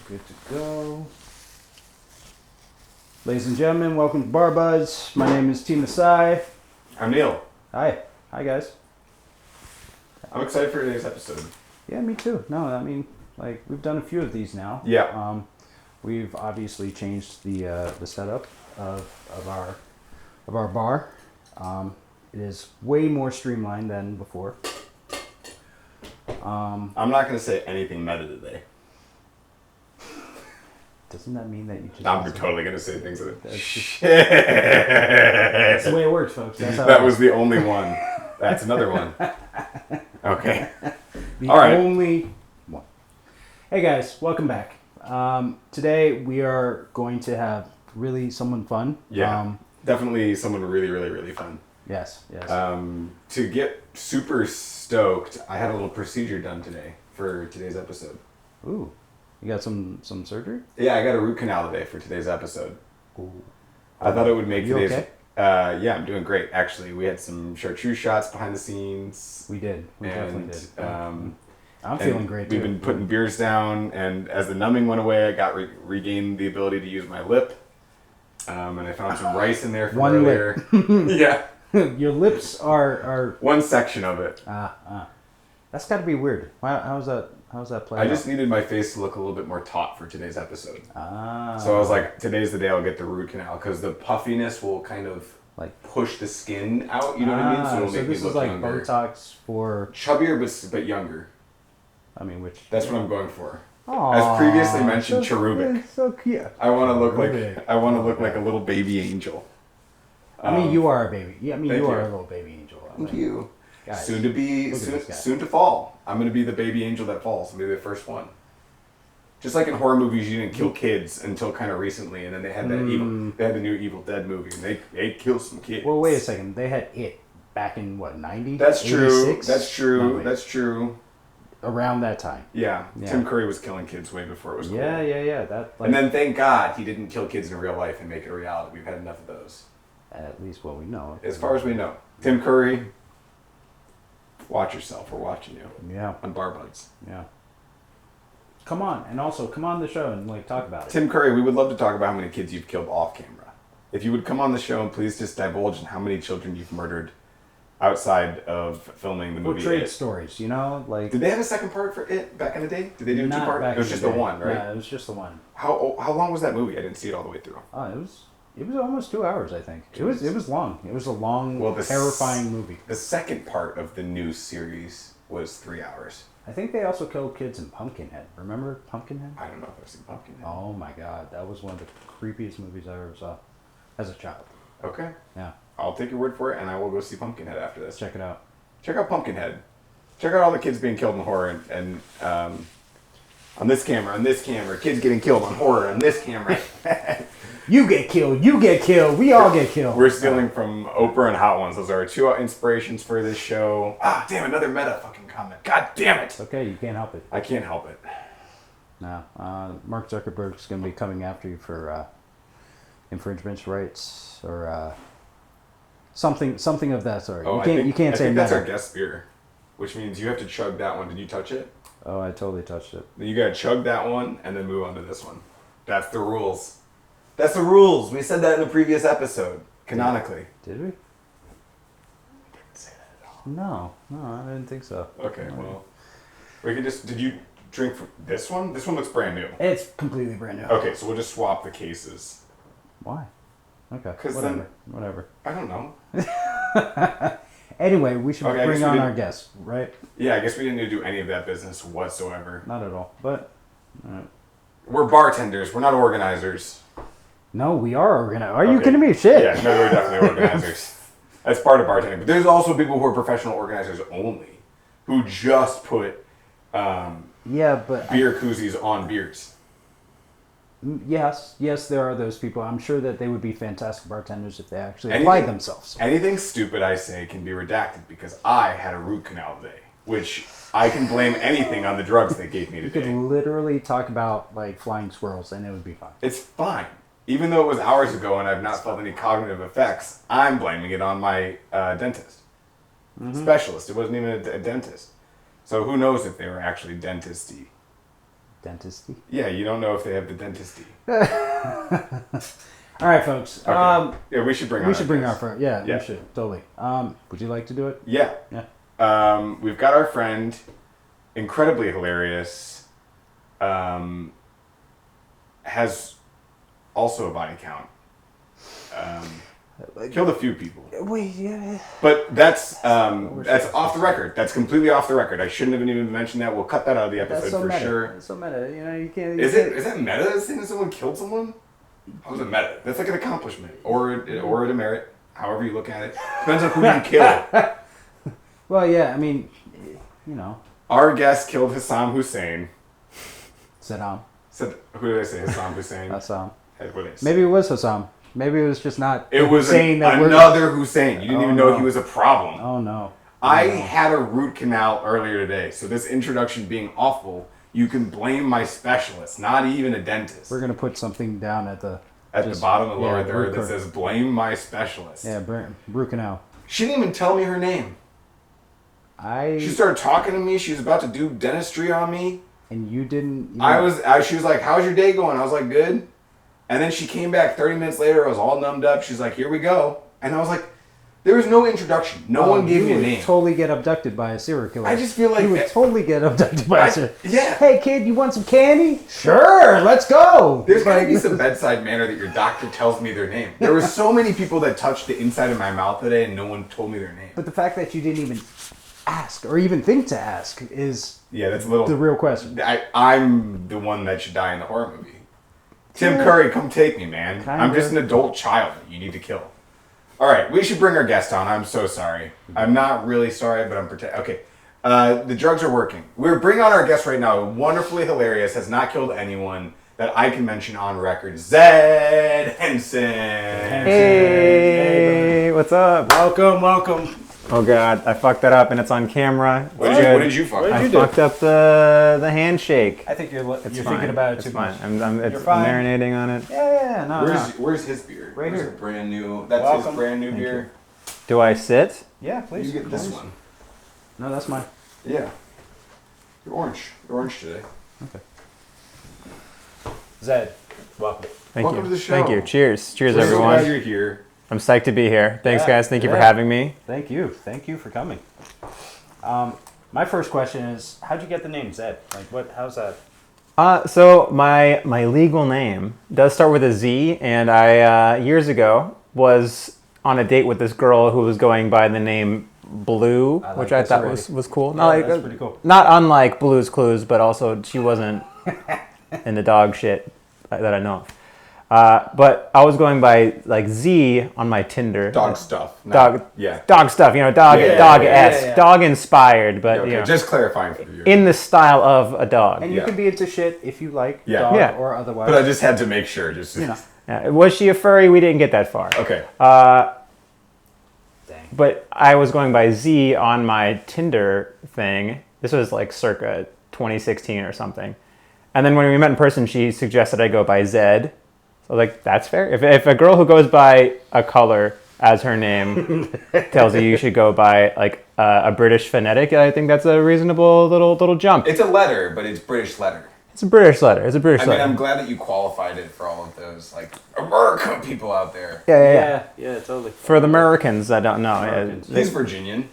Good to go. Ladies and gentlemen, welcome to Bar Buzz. My name is T. Masai. I'm Neil. Hi. Hi, guys. I'm excited for today's episode. Yeah, me too. No, I mean, like, we've done a few of these now. Yeah. We've obviously changed the setup of our bar. It is way more streamlined than before. I'm not going to say anything meta today. Doesn't that mean that you just... I'm totally going to say things that... That's the way it works, folks. That's how that was the only one. That's another one. Okay. The All right. only one. Hey, guys. Welcome back. Today, we are going to have really someone fun. Yeah. Definitely someone really, really, really fun. Yes, yes. To get super stoked, I had a little procedure done today for today's episode. Ooh. You got some surgery? Yeah, I got a root canal today for today's episode. Ooh. I thought it would make You today's... okay? Yeah, I'm doing great, actually. We had some chartreuse shots behind the scenes. We did. We definitely did. I'm and feeling great, too. We've been putting beers down, and as the numbing went away, I got regained the ability to use my lip. And I found some rice in there from One earlier. Yeah. Your lips are... One section of it. That's got to be weird. How's that play I just needed my face to look a little bit more taut for today's episode. So I was like, today's the day I'll get the root canal, because the puffiness will kind of like push the skin out, you know what I mean? So it'll make me this look is like younger. Botox for... Chubbier, but younger. I mean, which... That's what I'm going for. Aww, As previously mentioned, cherubic. So cute. I want to look Cherubic. like a little baby angel. I mean, you are a baby. Yeah, I mean, thank you are you. a little baby angel. Thank you. Guys, Soon to be, look at this guy. soon to fall. I'm going to be the baby angel that falls. I'm going to be the first one. Just like in horror movies, you didn't kill kids until kind of recently, and then they had that they had the new Evil Dead movie, and they killed some kids. Well, wait a second. They had It back in, what, 90? That's true. 86? That's true. No, wait. That's true. Around that time. Yeah. Yeah. Tim Curry was killing kids way before it was cool. Yeah. That, like, And then thank God he didn't kill kids in real life and make it a reality. We've had enough of those. at least what we know. As far as we know. Tim Curry, watch yourself. We're watching you. Yeah. On Bar Buds. Yeah. Come on. And also, come on the show and, like, talk about it. Tim Curry, we would love to talk about how many kids you've killed off camera. If you would come on the show and please just divulge in how many children you've murdered outside of filming the movie. Portrait It. stories, you know? Like, Did they have a second part for It back in the day? Did they do a not two-part? back It was in just the the day. one, right? Yeah, it was just the one. How long was that movie? I didn't see it all the way through. It was almost 2 hours, I think. It was long. It was a long, terrifying movie. The second part of the new series was 3 hours. I think they also killed kids in Pumpkinhead. Remember Pumpkinhead? I don't know if I've seen Pumpkinhead. Oh my god, that was one of the creepiest movies I ever saw as a child. Okay. Yeah, I'll take your word for it, and I will go see Pumpkinhead after this. check it out. Check out Pumpkinhead. Check out all the kids being killed in horror, and on this camera, kids getting killed on horror on this camera. You get killed, we all get killed. We're stealing from Oprah and Hot Ones. Those are our two inspirations for this show. Ah, damn, another meta fucking comment. God damn it. It's okay, you can't help it. I can't help it. No, Mark Zuckerberg's going to be coming after you for infringements rights or something of that sort. Oh, You can't I say think that's meta. our guest beer, which means you have to chug that one. Did you touch it? Oh, I totally touched it. You gotta chug that one and then move on to this one. That's the rules. That's the rules. We said that in a previous episode, canonically. Did we? Didn't say that at all. No, I didn't think so. Okay, well, we can just. Did you drink from this one? This one looks brand new. It's completely brand new. Okay, so we'll just swap the cases. Why? Okay. 'Cause Whatever. I don't know. Anyway, we should Okay, I bring guess we on didn't- our guest, right? Yeah, I guess we didn't need to do any of that business whatsoever. Not at all. But We're bartenders. We're not organizers. no, we are organized. Are you Okay. kidding me? Shit. Yeah, no, we're definitely organizers. That's part of bartending. But there's also people who are professional organizers only, who just put Yeah, but beer koozies on beers. yes, there are those people. I'm sure that they would be fantastic bartenders if they actually applied themselves. Anything stupid I say can be redacted because I had a root canal today, which I can blame anything on the drugs they gave me You could today. literally talk about like flying squirrels and it would be fine. It's fine. Even though it was hours ago and I've not felt any cognitive effects, I'm blaming it on my dentist. Specialist. It wasn't even a dentist. So who knows if they were actually dentisty. Dentisty. Yeah, you don't know if they have the dentisty. All right, folks. Okay. Yeah, we should bring our friend. Yeah, Yeah. we should. Totally. Would you like to do it? Yeah. Yeah. We've got our friend, incredibly hilarious, has also a body count. Killed a few people. Wait, yeah. But that's off the record. That's completely off the record. I shouldn't have even mentioned that. We'll cut that out of the episode That's so for meta. sure. That's so meta. You know, you can't. Is that meta? Saying that someone killed someone? How is it meta? That's like an accomplishment or a demerit. However you look at it. Depends on who you kill. Well, yeah. I mean, you know. Our guest killed Hassam Hussein. Saddam. Who did I say? Hassam Hussein. Hassam. What did I say? Maybe it was Hassam. Maybe it was just not. It was another Hussein. You didn't even know he was a problem. Oh no. I had a root canal earlier today, so this introduction being awful, you can blame my specialist, not even a dentist. We're gonna put something down at the bottom of the lower third that says "Blame my specialist." Yeah, root canal. She didn't even tell me her name. She started talking to me. She was about to do dentistry on me, and you didn't. She was like, "How's your day going?" I was like, "Good." And then she came back 30 minutes later. I was all numbed up. She's like, "Here we go." And I was like, there was no introduction. No one gave me a name. You would totally get abducted by a serial killer. I just feel like... You would totally get abducted by a serial killer. Yeah. Hey, kid, you want some candy? Sure, let's go. There's got to be some bedside manner that your doctor tells me their name. There were so many people that touched the inside of my mouth today and no one told me their name. But the fact that you didn't even ask or even think to ask is that's a little... the real question. I'm the one that should die in the horror movie. Tim Curry, come take me, man. I'm just an adult child that you need to kill. All right, we should bring our guest on. I'm so sorry. I'm not really sorry, but I'm okay. The drugs are working. We're bringing on our guest right now. Wonderfully hilarious, has not killed anyone that I can mention on record. Zed Henson. Hey, what's up? Welcome. Oh God, I fucked that up and it's on camera. What did you fuck up? I fucked up the handshake. I think you're Fine. thinking about it too It's fine. much. I'm fine. marinating on it. Yeah, no. Where's his beer? Right Where's here. a brand new. That's his brand new beer. Do I sit? Yeah, please. You get this one. No, that's mine. Yeah. You're orange. You're orange today. Okay. Zed, welcome. Welcome to the show. Thank you. Cheers, We're so everyone. glad you're here. I'm psyched to be here. Thanks, guys. Thank you for yeah. having me. Thank you for coming. My first question is, how'd you get the name Zed? Like, how's that? So my legal name does start with a Z, and I years ago was on a date with this girl who was going by the name Blue, which I thought was cool. Yeah, that's pretty cool. Not unlike Blue's Clues, but also she wasn't in the dog shit that I know of. But I was going by like Z on my Tinder. Dog stuff. Dog stuff, dog dog-esque, dog inspired, but Okay, just clarifying for the viewers. in the style of a dog. And you can be into shit if you like dog or otherwise. But I just had to make sure. Just Was she a furry? We didn't get that far. Okay. Dang. But I was going by Z on my Tinder thing. This was like circa 2016 or something. And then when we met in person, she suggested I go by Zed. So like, that's fair. If a girl who goes by a color as her name tells you should go by like a British phonetic, I think that's a reasonable little jump. It's a letter, but it's British letter. It's a British letter. I mean, I'm glad that you qualified it for all of those like American people out there. Yeah, totally. For the Americans that don't know, He's Virginian.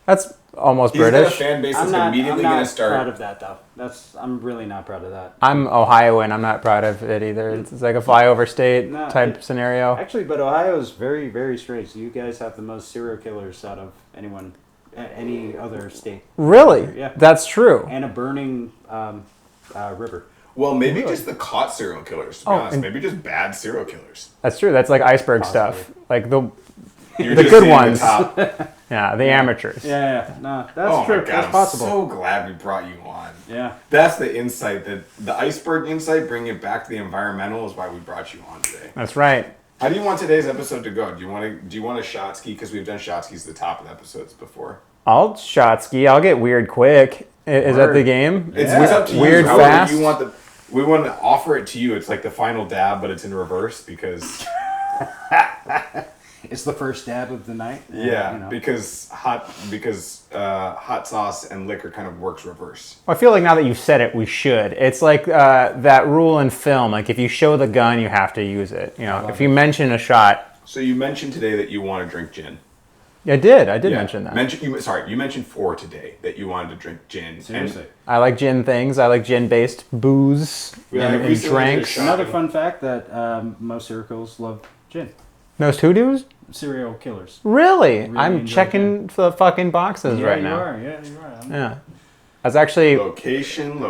That's almost He's British. got a fan base that's immediately going to start. I'm not proud of that, though. I'm really not proud of that. I'm Ohioan. I'm not proud of it either. It's like a flyover state type scenario. Actually, but Ohio is very, very strange. You guys have the most serial killers out of any other state. Really? Yeah. That's true. And a burning river. Well, maybe just the caught serial killers, to be honest. Maybe just bad serial killers. That's true. That's like iceberg stuff. Like the You're the just good seeing ones. The top. Yeah, the amateurs. Yeah. No, that's true. My God, that's possible. I'm so glad we brought you on. Yeah. That's the insight, the iceberg insight, bringing it back to the environmental is why we brought you on today. That's right. How do you want today's episode to go? Do you want a shot ski? Because we've done shot skis at the top of the episodes before. I'll shot ski. I'll get weird quick. Is that the game? It's up to you. Weird fast. We want to offer it to you. It's like the final dab, but it's in reverse because... It's the first dab of the night. Yeah, you know. because hot sauce and liquor kind of works reverse. I feel like now that you've said it, we should. It's like that rule in film. Like if you show the gun, you have to use it. You know, if you mention a shot. So you mentioned today that you want to drink gin. I did mention that. You mentioned for today that you wanted to drink gin. Seriously. I like gin things. I like gin-based booze and drinks. Another fun fact that most serial killers love gin. Most hoodoos? Serial killers. Really? I'm enjoy checking the fucking boxes right now. Yeah, you are. Yeah. I was actually... Location.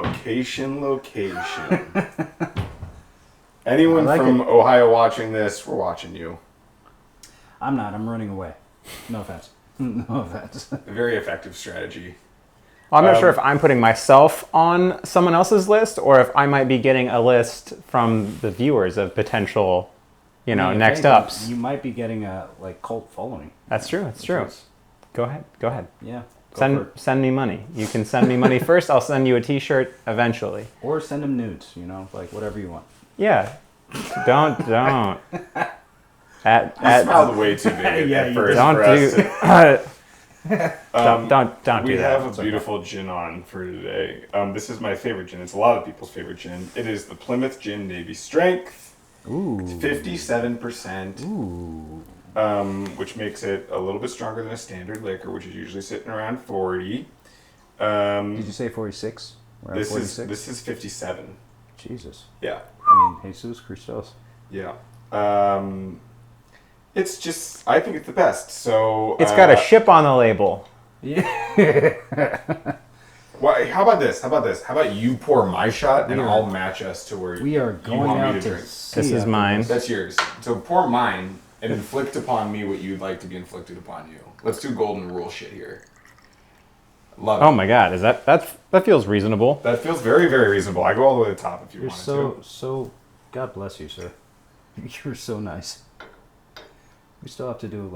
Anyone from Ohio watching this, we're watching you. I'm not. I'm running away. No offense. No offense. A very effective strategy. Well, I'm not sure if I'm putting myself on someone else's list or if I might be getting a list from the viewers of potential, next ups. You might be getting a cult following. That's true. That's true. Go ahead. Yeah. Send me money. You can send me money first. I'll send you a T-shirt eventually. Or send them nudes. Whatever you want. Yeah. Don't. I smiled way too big at first. Don't we do that. have a beautiful gin on for today. This is my favorite gin. It's a lot of people's favorite gin. It is the Plymouth Gin Navy Strength. Ooh. It's 57%. Ooh. Which makes it a little bit stronger than a standard liquor, which is usually sitting around 40. Did you say 46? This is 57. Jesus. Yeah. Jesus Christos. Yeah. It's just, I think it's the best. So It's got a ship on the label. Yeah. Well, how about this? How about you pour my shot and I'll match us to where we are you going want out me to drink. This is mine. That's yours. So pour mine and inflict upon me what you'd like to be inflicted upon you. Let's do golden rule shit here. Love it. Oh my god, that feels reasonable. That feels very, very reasonable. I go all the way to the top if you want to. So God bless you, sir. You're so nice. We still have to do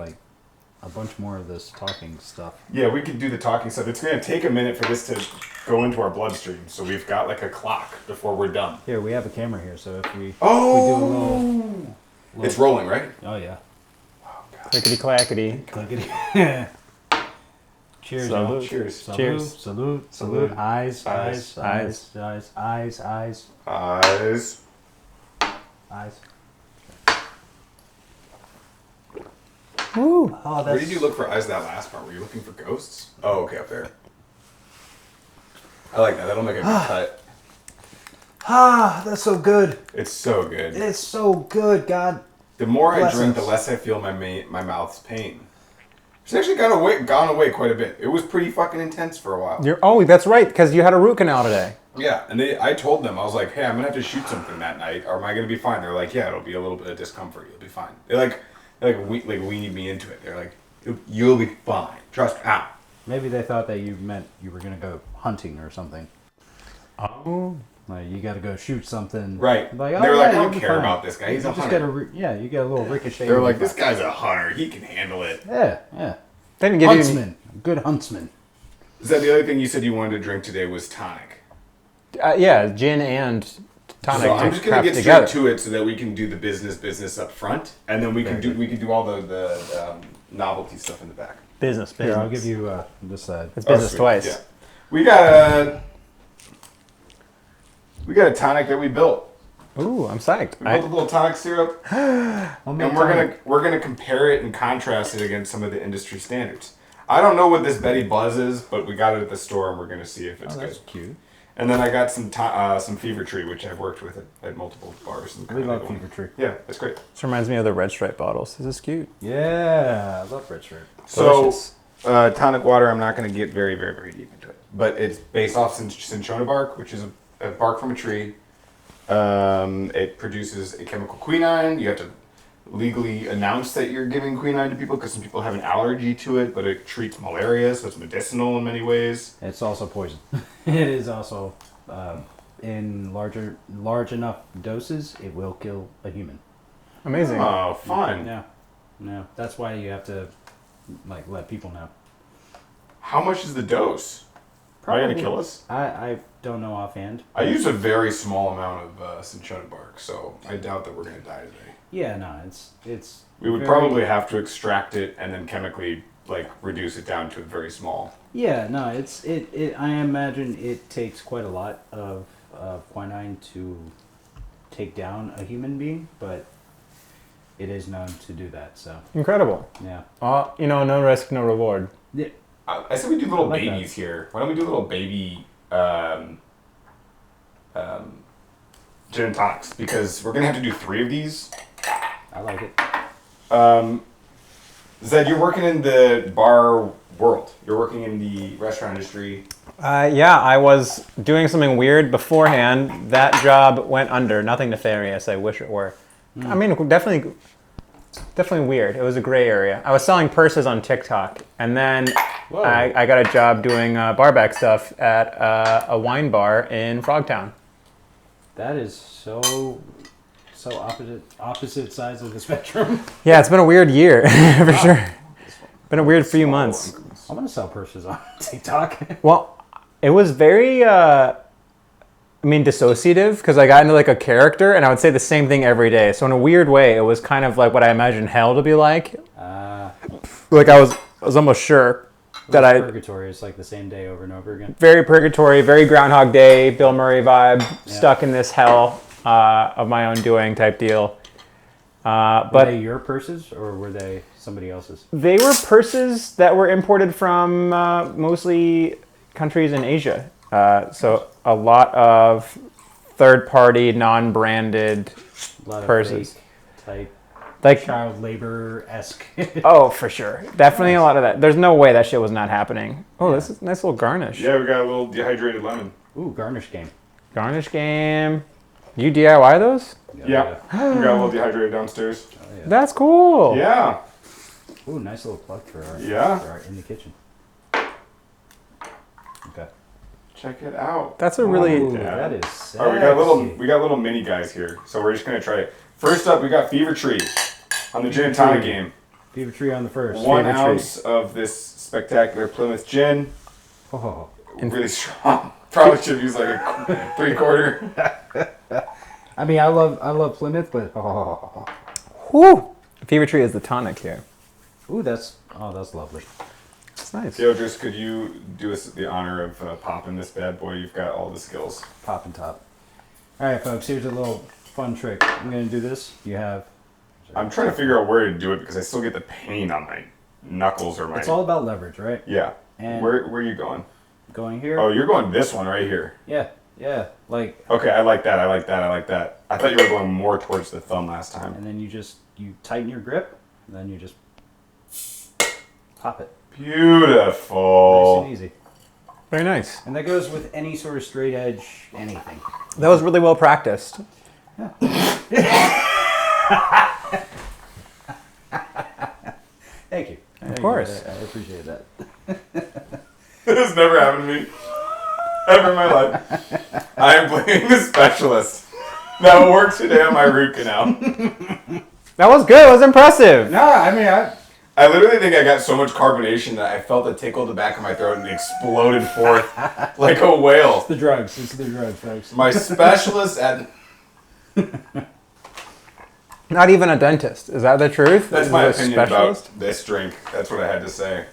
a bunch more of this talking stuff. Yeah, we could do the talking stuff. It's going to take a minute for this to go into our bloodstream, so we've got a clock before we're done. Here, we have a camera here, so if we... Oh! If we do a little... It's rolling, right? Oh, yeah. Oh, God. Clickety-clackety. Clickety. Cheers, Salute. y'all. Cheers. Salute, Cheers. Salute. Salute. Eyes. Woo. Oh, Where did you look for eyes that last part? Were you looking for ghosts? Oh, okay, up there. I like that. That'll make a good cut. That's so good. It's so good. It's so good, God. The more I bless drink, us. the less I feel my mouth's pain. It's actually gone away quite a bit. It was pretty fucking intense for a while. That's right, because you had a root canal today. Yeah, and I told them, I was like, hey, I'm going to have to shoot something that night, or am I going to be fine? They're like, yeah, it'll be a little bit of discomfort. You'll be fine. They weaned me into it. They're like, you'll be fine. Trust me. Ow. Maybe they thought that you meant you were going to go hunting or something. Oh. You got to go shoot something. Right. They were like, I don't care about this guy. He's a hunter. You get a little ricochet. They're like, this guy's a hunter. He can handle it. Yeah. They didn't give Huntsman. Good huntsman. Is that the other thing you said you wanted to drink today was tonic? Yeah, gin and tonic. So I'm just gonna get straight to it so that we can do the business up front, and then we can do all the novelty stuff in the back. Business. Here, I'll give you this side. It's business sweet. twice. Yeah. We got a tonic that we built. Ooh, I'm psyched. We built a little tonic syrup, and we're gonna compare it and contrast it against some of the industry standards. I don't know what this Betty Buzz is, but we got it at the store, and we're gonna see if it's good. That's cute. And then I got some Fever Tree, which I've worked with at multiple bars. We love Fever Tree. Yeah, that's great. This reminds me of the Red Stripe bottles. This is cute. Yeah, I love Red Stripe. Delicious. So, tonic water, I'm not going to get very, very, very deep into it. But it's based off cinchona bark, which is a bark from a tree. It produces a chemical quinine. You have to legally announce that you're giving quinine to people because some people have an allergy to it, but it treats malaria, so it's medicinal in many ways. It's also poison. It is also, in large enough doses, it will kill a human. Amazing. Oh, fun. Yeah. That's why you have to, let people know. How much is the dose? Probably going to kill us? I don't know offhand. I use a very small amount of cinchona bark, so I doubt that we're going to die today. Yeah, no, it's. We would probably have to extract it and then chemically like reduce it down to very small. Yeah, no, I imagine it takes quite a lot of quinine to take down a human being, but it is known to do that. So Incredible. yeah. No risk, no reward. Yeah. I said we do little like babies that. here. Why don't we do little baby gin and tonics? Because we're gonna have to do 3 of these. I like it. Zed, you're working in the bar world. You're working in the restaurant industry. Yeah, I was doing something weird beforehand. That job went under. Nothing nefarious. I wish it were. I mean, definitely weird. It was a gray area. I was selling purses on TikTok, and then I got a job doing barback stuff at a wine bar in Frogtown. That is so opposite sides of the spectrum. Yeah, it's been a weird year for sure. Been a weird few months. I'm gonna sell purses on TikTok. Well, it was very, dissociative because I got into like a character and I would say the same thing every day. So in a weird way, it was kind of like what I imagined hell to be like. Like I was almost sure that Purgatory is like the same day over and over again. Very purgatory, very Groundhog Day, Bill Murray vibe, stuck in this hell of my own doing type deal. Were But they your purses or were they somebody else's? they were purses that were imported from mostly countries in Asia. So a lot of third-party, non-branded A lot of purses. fake type Like, child labor-esque. oh, for sure. Definitely a lot of that. There's no way that shit was not happening. Oh, this is a nice little garnish. Yeah, we got a little dehydrated lemon. Ooh, garnish game. Garnish game. You DIY those? Yeah. We got a little dehydrated downstairs. Oh, yeah. That's cool. Yeah. Ooh, nice little plug for our, Yeah. for our in the kitchen. Okay. Check it out. That's a really... Ooh, Yeah. that is sexy. All right, we got little mini guys here, so we're just gonna try it. First up, we got Fever Tree on the gin and tonic game. Fever Tree on the first. 1 Fever ounce of this spectacular Plymouth gin. Tree. Oh. Really strong. Probably should use like a 3/4. I mean, I love Plymouth, but Whew. Fever Tree is the tonic here. ooh, that's lovely. It's nice. Yo, just could you do us the honor of popping this bad boy? You've got all the skills. Pop and top. All right, folks. Here's a little fun trick. I'm gonna do this. You have. I'm trying to figure out where to do it because I still get the pain on my knuckles or my. It's all about leverage, right? Yeah. And Where are you going? going here. Oh, you're going this one right here. Yeah, yeah. Like, Okay, I like that. I like that. I like that. I thought you were going more towards the thumb last time. and then you tighten your grip, and then you just pop it. Beautiful. Nice and easy. Very nice. And that goes with any sort of straight edge anything. That was really well practiced. Thank you. Of course. I appreciate that. This has never happened to me. Ever in my life. I am playing the specialist. That worked today on my root canal. That was good. It was impressive. No, I mean, I literally think I got so much carbonation that I felt it tickle the back of my throat and exploded forth like a whale. the drugs. It's the drugs, folks. My specialist at... Not even a dentist. Is that the truth? That's Is my it a opinion specialist? about this drink. That's what I had to say.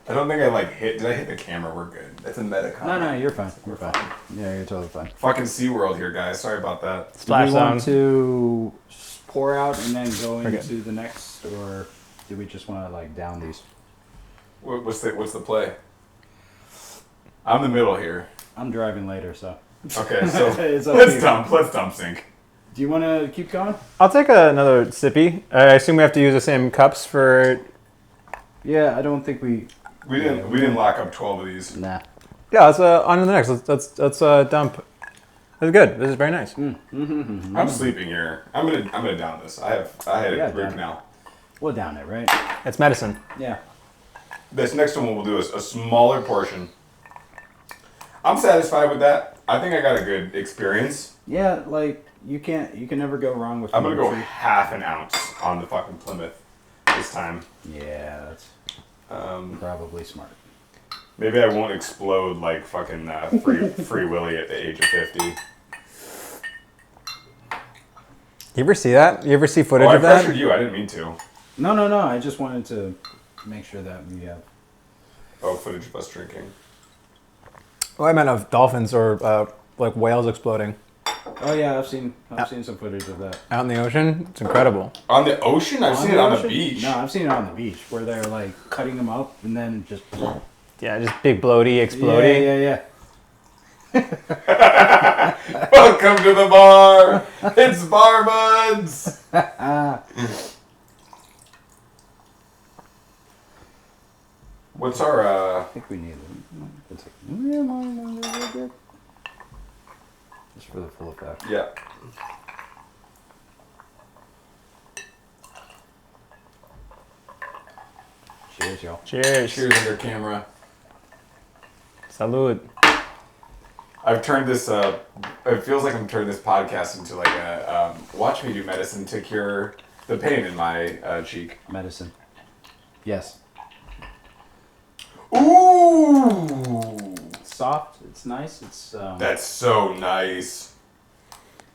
I don't think I hit... Did I hit the camera? We're good. That's a meta comment. No, you're fine. You're fine. Yeah, you're totally fine. Fucking SeaWorld here, guys. Sorry about that. Splash do we want zone. to pour out and then go Okay. into the next, or do we just want to down these? What's the play? I'm the middle here. I'm driving later, so. Okay, so It's up to you. let's dump sync. Do you want to keep going? I'll take another sippy. I assume we have to use the same cups for... Yeah, I don't think we. We didn't lock up 12 of these. Nah. Yeah, let's on to the next. Let's dump. This is good. This is very nice. I'm sleeping here. I'm gonna down this. I had Yeah, a root down. canal. We'll down it, right? It's medicine. Yeah. This next one we'll do is a smaller portion. I'm satisfied with that. I think I got a good experience. Yeah, you can never go wrong with. I'm gonna go Fever Tree. half an ounce on the fucking Plymouth this time. Yeah, that's probably smart. Maybe I won't explode like fucking Free Willy at the age of 50. You ever see that? You ever see footage I of that? pressured you. I didn't mean to. No. I just wanted to make sure that we have. Oh, footage of us drinking. Well, I meant of dolphins or like whales exploding Oh yeah, I've seen some footage of that. out in the ocean. It's incredible. On the ocean? I've seen it on the ocean? beach. No, I've seen it on the beach where they're like cutting them up and then just. Yeah, just big bloaty, exploding. Yeah. Welcome to the bar. It's Bar Buds. What's our I think we need them. Just for the full effect. Yeah. Cheers, y'all. Cheers. Cheers under camera. Salud. I've turned this. It feels like I'm turning this podcast into like a watch me do medicine to cure the pain in my cheek. Medicine. Yes. Ooh, It's soft. It's nice. It's. that's so nice.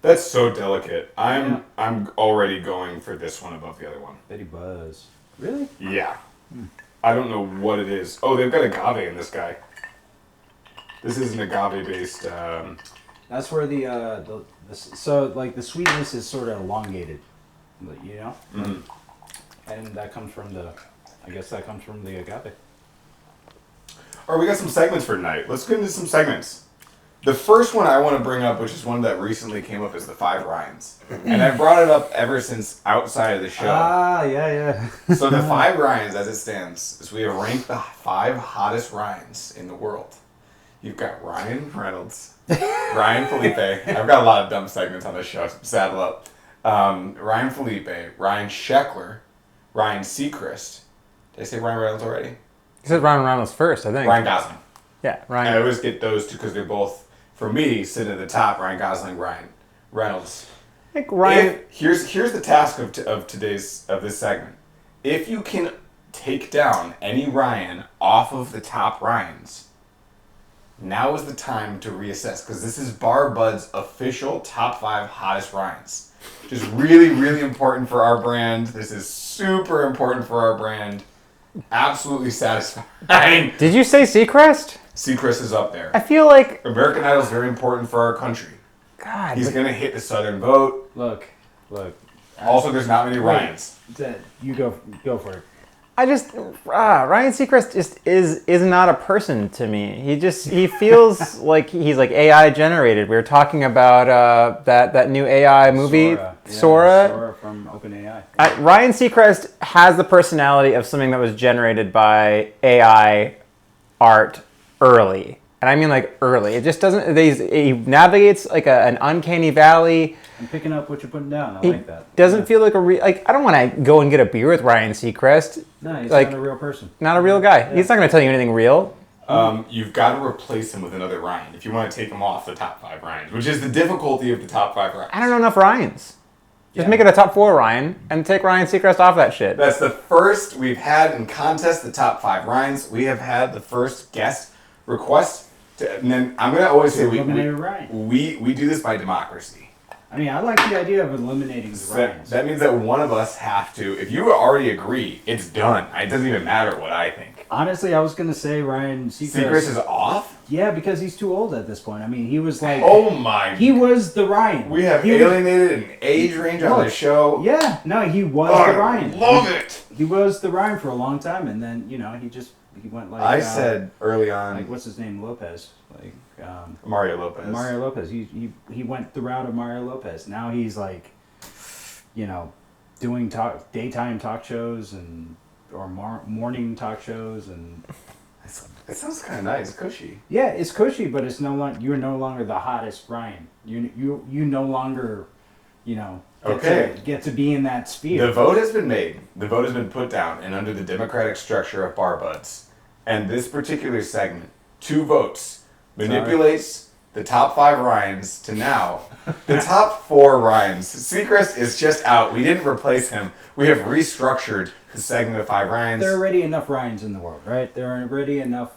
That's so delicate. I'm already going for this one above the other one. Betty Buzz. Really? Yeah. I don't know what it is. Oh, they've got agave in this guy. This is an agave-based. That's where the so like the sweetness is sort of elongated, you know. Mm. And that comes from the. I guess that comes from the agave. All right, we got some segments for tonight. Let's get into some segments. The first one I want to bring up, which is one that recently came up, is the 5 Ryans. And I brought it up ever since outside of the show. Ah, yeah. So the 5 Ryans, as it stands, is we have ranked the 5 hottest Ryans in the world. You've got Ryan Reynolds, Ryan Felipe. I've got a lot of dumb segments on this show. Saddle up. Ryan Felipe, Ryan Sheckler, Ryan Seacrest. Did I say Ryan Reynolds already? You said Ryan Reynolds first, I think. Ryan Gosling. Yeah, I Ryan. always get those two because they're both, for me, sitting at the top. Ryan Gosling, Ryan Reynolds. I think Ryan. Here's the task of this segment. If you can take down any Ryan off of the top Ryans, now is the time to reassess, because this is Bar Bud's official top 5 hottest Ryans. Which is really, really important for our brand. This is super important for our brand. Absolutely satisfying. Did you say Seacrest? Seacrest is up there. I feel like. American Idol is very important for our country. God. He's going to hit the Southern vote. Look. Also, there's not many Ryans. Zed, you go for it. I just Ryan Seacrest just is not a person to me. He feels like he's like AI generated. We were talking about that new AI movie, Sora. Sora from OpenAI. Ryan Seacrest has the personality of something that was generated by AI art early. And I mean like early. It just doesn't. He navigates like an uncanny valley. I'm picking up what you're putting down. I He like that. doesn't feel like I don't want to go and get a beer with Ryan Seacrest. No, he's like, not a real person. Not a real guy. He's not going to tell you anything real. You've got to replace him with another Ryan if you want to take him off the top 5 Ryans, which is the difficulty of the top 5 Ryans. I don't know enough Ryans. Just make it a top 4 Ryan and take Ryan Seacrest off that shit. That's the first we've had in contest, the top 5 Ryans. We have had the first guest request. And then I'm going to always say we do this by democracy. I mean, I like the idea of eliminating the Ryans. That means that one of us have to. If you already agree, it's done. It doesn't even matter what I think. Honestly, I was going to say Ryan Seacrest. Seacrest is off? Yeah, because he's too old at this point. I mean, he was like... Oh my... He was the Ryan. We have alienated an age range on this show. Yeah, no, he was the Ryan. Love it! He was the Ryan for a long time, and then, he went like... I said early on... Like, what's his name? Lopez. Mario Lopez. Mario Lopez. He went the route of Mario Lopez. Now he's like, doing daytime talk shows or morning talk shows and. It sounds kind of nice, cushy. Yeah, it's cushy, but it's you're no longer the hottest Ryan. You no longer, get to be in that sphere. The vote has been made. The vote has been put down, and under the democratic structure of Bar Buds, and this particular segment, 2 votes. Manipulates the top 5 Ryans to now the top 4 Ryans. Seacrest is just out. We didn't replace him. We have restructured the segment of 5 Ryans. There are already enough Ryans in the world, right? There are already enough.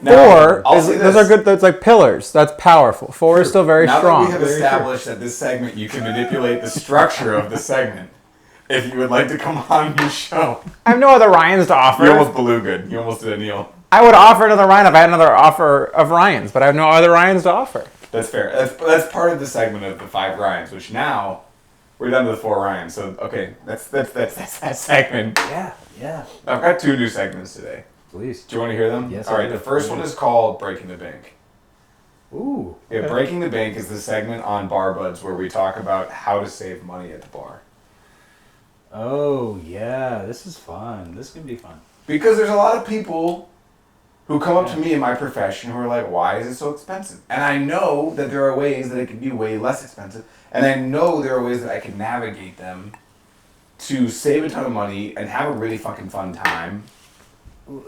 4 I'll say those this. are good. That's like pillars. That's powerful. 4 is still very now strong. That we have established that this segment, you can manipulate the structure of the segment. If you would like to come on your show. I have no other Ryans to offer. You almost blew good. You almost did a Neil. I would offer another Ryan if I had another offer of Ryans, but I have no other Ryans to offer. That's fair. That's part of the segment of the 5 Ryans, which now we're down to the 4 Ryans. So okay, that's that segment. Yeah. I've got 2 new segments today. Please. Do you want to hear them? Yes. All right. The first one is called Breaking the Bank. Ooh. Yeah, Breaking the Bank is the segment on Bar Buds where we talk about how to save money at the bar. Oh yeah, this is fun. This could be fun. Because there's a lot of people who come up to me in my profession who are like, why is it so expensive? And I know that there are ways that it can be way less expensive. And I know there are ways that I can navigate them to save a ton of money and have a really fucking fun time.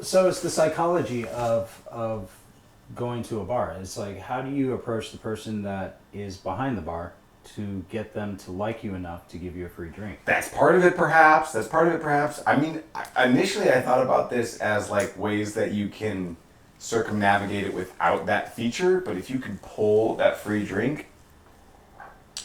So it's the psychology of going to a bar. It's like, how do you approach the person that is behind the bar to get them to like you enough to give you a free drink? That's part of it, perhaps. I mean, initially I thought about this as like ways that you can circumnavigate it without that feature, but if you can pull that free drink,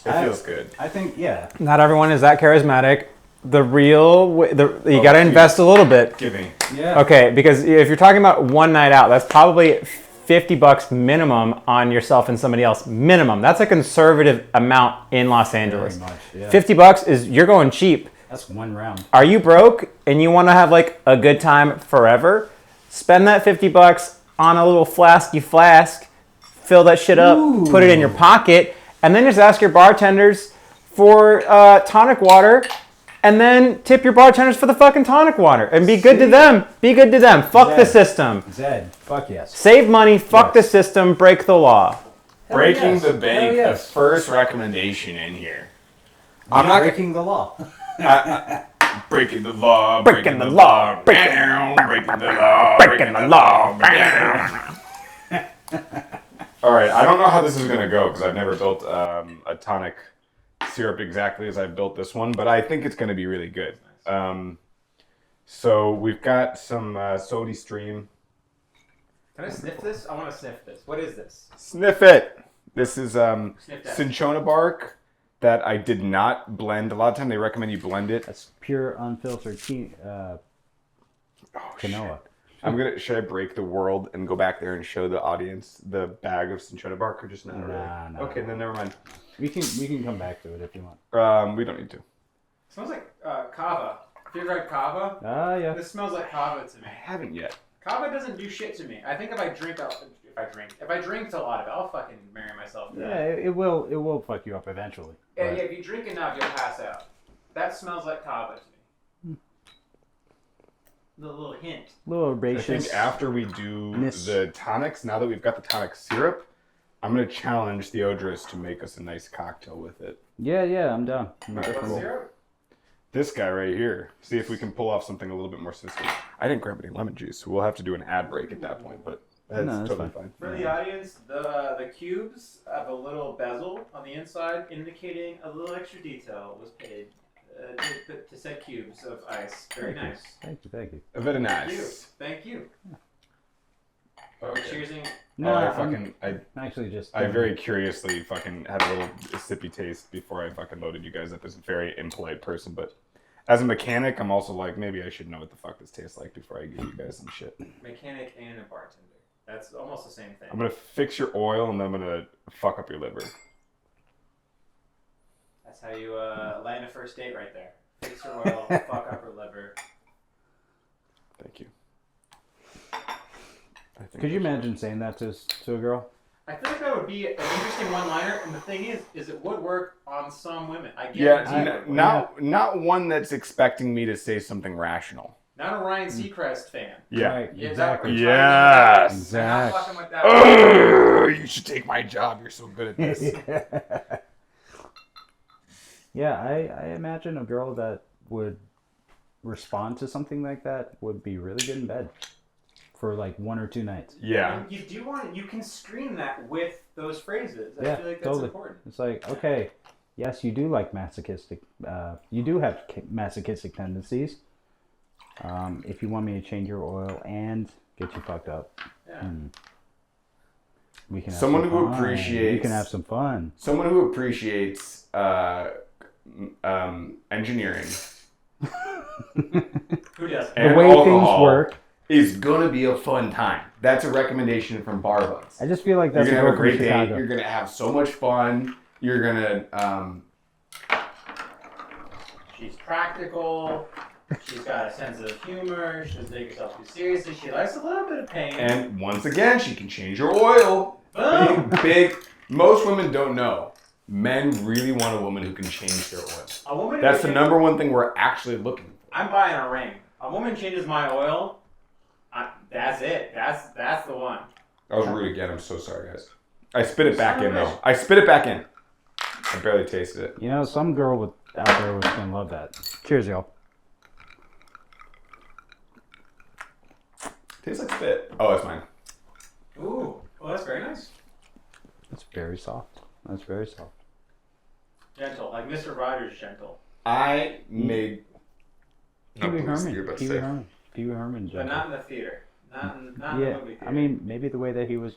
it feels good. I think, yeah. Not everyone is that charismatic. The real way, you got to invest a little bit. Give me. Yeah. Okay, because if you're talking about one night out, that's probably $50 minimum on yourself and somebody else. Minimum. That's a conservative amount in Los Angeles. Very much, yeah. $50 is, you're going cheap. That's one round. Are you broke and you want to have like a good time forever? Spend that $50 on a little flasky flask, fill that shit up, put it in your pocket, and then just ask your bartenders for tonic water, and then tip your bartenders for the fucking tonic water, and be good to them. Be good to them. Fuck the system. Zed, fuck yes. Save money, fuck the system, break the law. Breaking the Bank, Hell yes. the first recommendation in here. I'm not breaking the law. Breaking the law, Breaking the law, breaking the law, breaking the law. All right, I don't know how this is going to go because I've never built a tonic syrup exactly as I've built this one, but I think it's going to be really good. So we've got some Sody Stream. Can I sniff this? I want to sniff this. What is this? Sniff it! This is that. cinchona bark that I did not blend. A lot of time they recommend you blend it. That's pure unfiltered quinoa. Should I break the world and go back there and show the audience the bag of cinchona bark or just not? Nah. Okay, then never mind. We can come back to it if you want. We don't need to. Smells like kava. Have you ever had kava? Yeah. This smells like kava to me. I haven't yet. Kava doesn't do shit to me. I think if I drink a lot of it, I'll fucking marry myself to Yeah, that. it will fuck you up eventually. Yeah, but- if you drink enough, you'll pass out. That smells like kava to me. The little hint. Little I herbaceous. think after we do the tonics, now that we've got the tonic syrup, I'm going to challenge Theodorus to make us a nice cocktail with it. Yeah, I'm down. What syrup? This guy right here. See if we can pull off something a little bit more sophisticated. I didn't grab any lemon juice, so we'll have to do an ad break at that point, but that's totally fine. For the audience, the cubes have a little bezel on the inside indicating a little extra detail was paid to set cubes of ice. Very nice. Thank you. Very nice. Thank you. Okay. Cheersing. No, I actually just. I very curiously fucking had a little sippy taste before I fucking loaded you guys up as a very impolite person, but as a mechanic, I'm also like, maybe I should know what the fuck this tastes like before I give you guys some shit. Mechanic and a bartender. That's almost the same thing. I'm gonna fix your oil and then I'm gonna fuck up your liver. That's how you land a first date right there. Fix your oil, fuck up her liver. Thank you. Could you imagine saying that to a girl? I feel like that would be an interesting one-liner, and the thing is it would work on some women. I Yeah, guarantee not one that's expecting me to say something rational. Not a Ryan Seacrest fan. Yeah. Right, Exactly. Yes. Exactly. I'm not fucking with that. You should take my job. You're so good at this. Yeah, I imagine a girl that would respond to something like that would be really good in bed for like 1 or 2 nights. Yeah. And you can scream that with those phrases. I Yeah, feel like that's totally. important. It's like, okay, yes, you do like masochistic. You do have masochistic tendencies. If you want me to change your oil and Get you fucked up. Yeah. We can have Someone some who fun. appreciates. We can have some fun. Someone who appreciates engineering Who does? and The way alcohol things work. is gonna be a fun time. That's a recommendation from Bar Buds. I just feel like that's You're gonna have a girl from great date. Chicago. You're gonna have so much fun. You're gonna She's practical. She's got a sense of humor. She doesn't take herself too seriously. She likes a little bit of pain. and once again, she can change your oil. Boom. Big. Most women don't know. Men really want a woman who can change their oil. A woman. That's the number one thing we're actually looking for. I'm buying a ring. A woman changes my oil. That's it. That's the one. That was rude again. I'm so sorry, guys. I spit it back Son in of a though. I spit it back in. I barely tasted it. You know, some girl out there was gonna love that. Cheers, y'all. Tastes like spit. Oh, it's mine. Ooh. Oh, that's very nice. That's very soft. That's very soft. Gentle, like Mr. Rogers gentle. I made. Pee Wee Herman. but Pee Wee safe. Herman. Pee Wee Herman. But not in the theater. Not in the Yeah, movie theater. I mean, maybe the way that he was.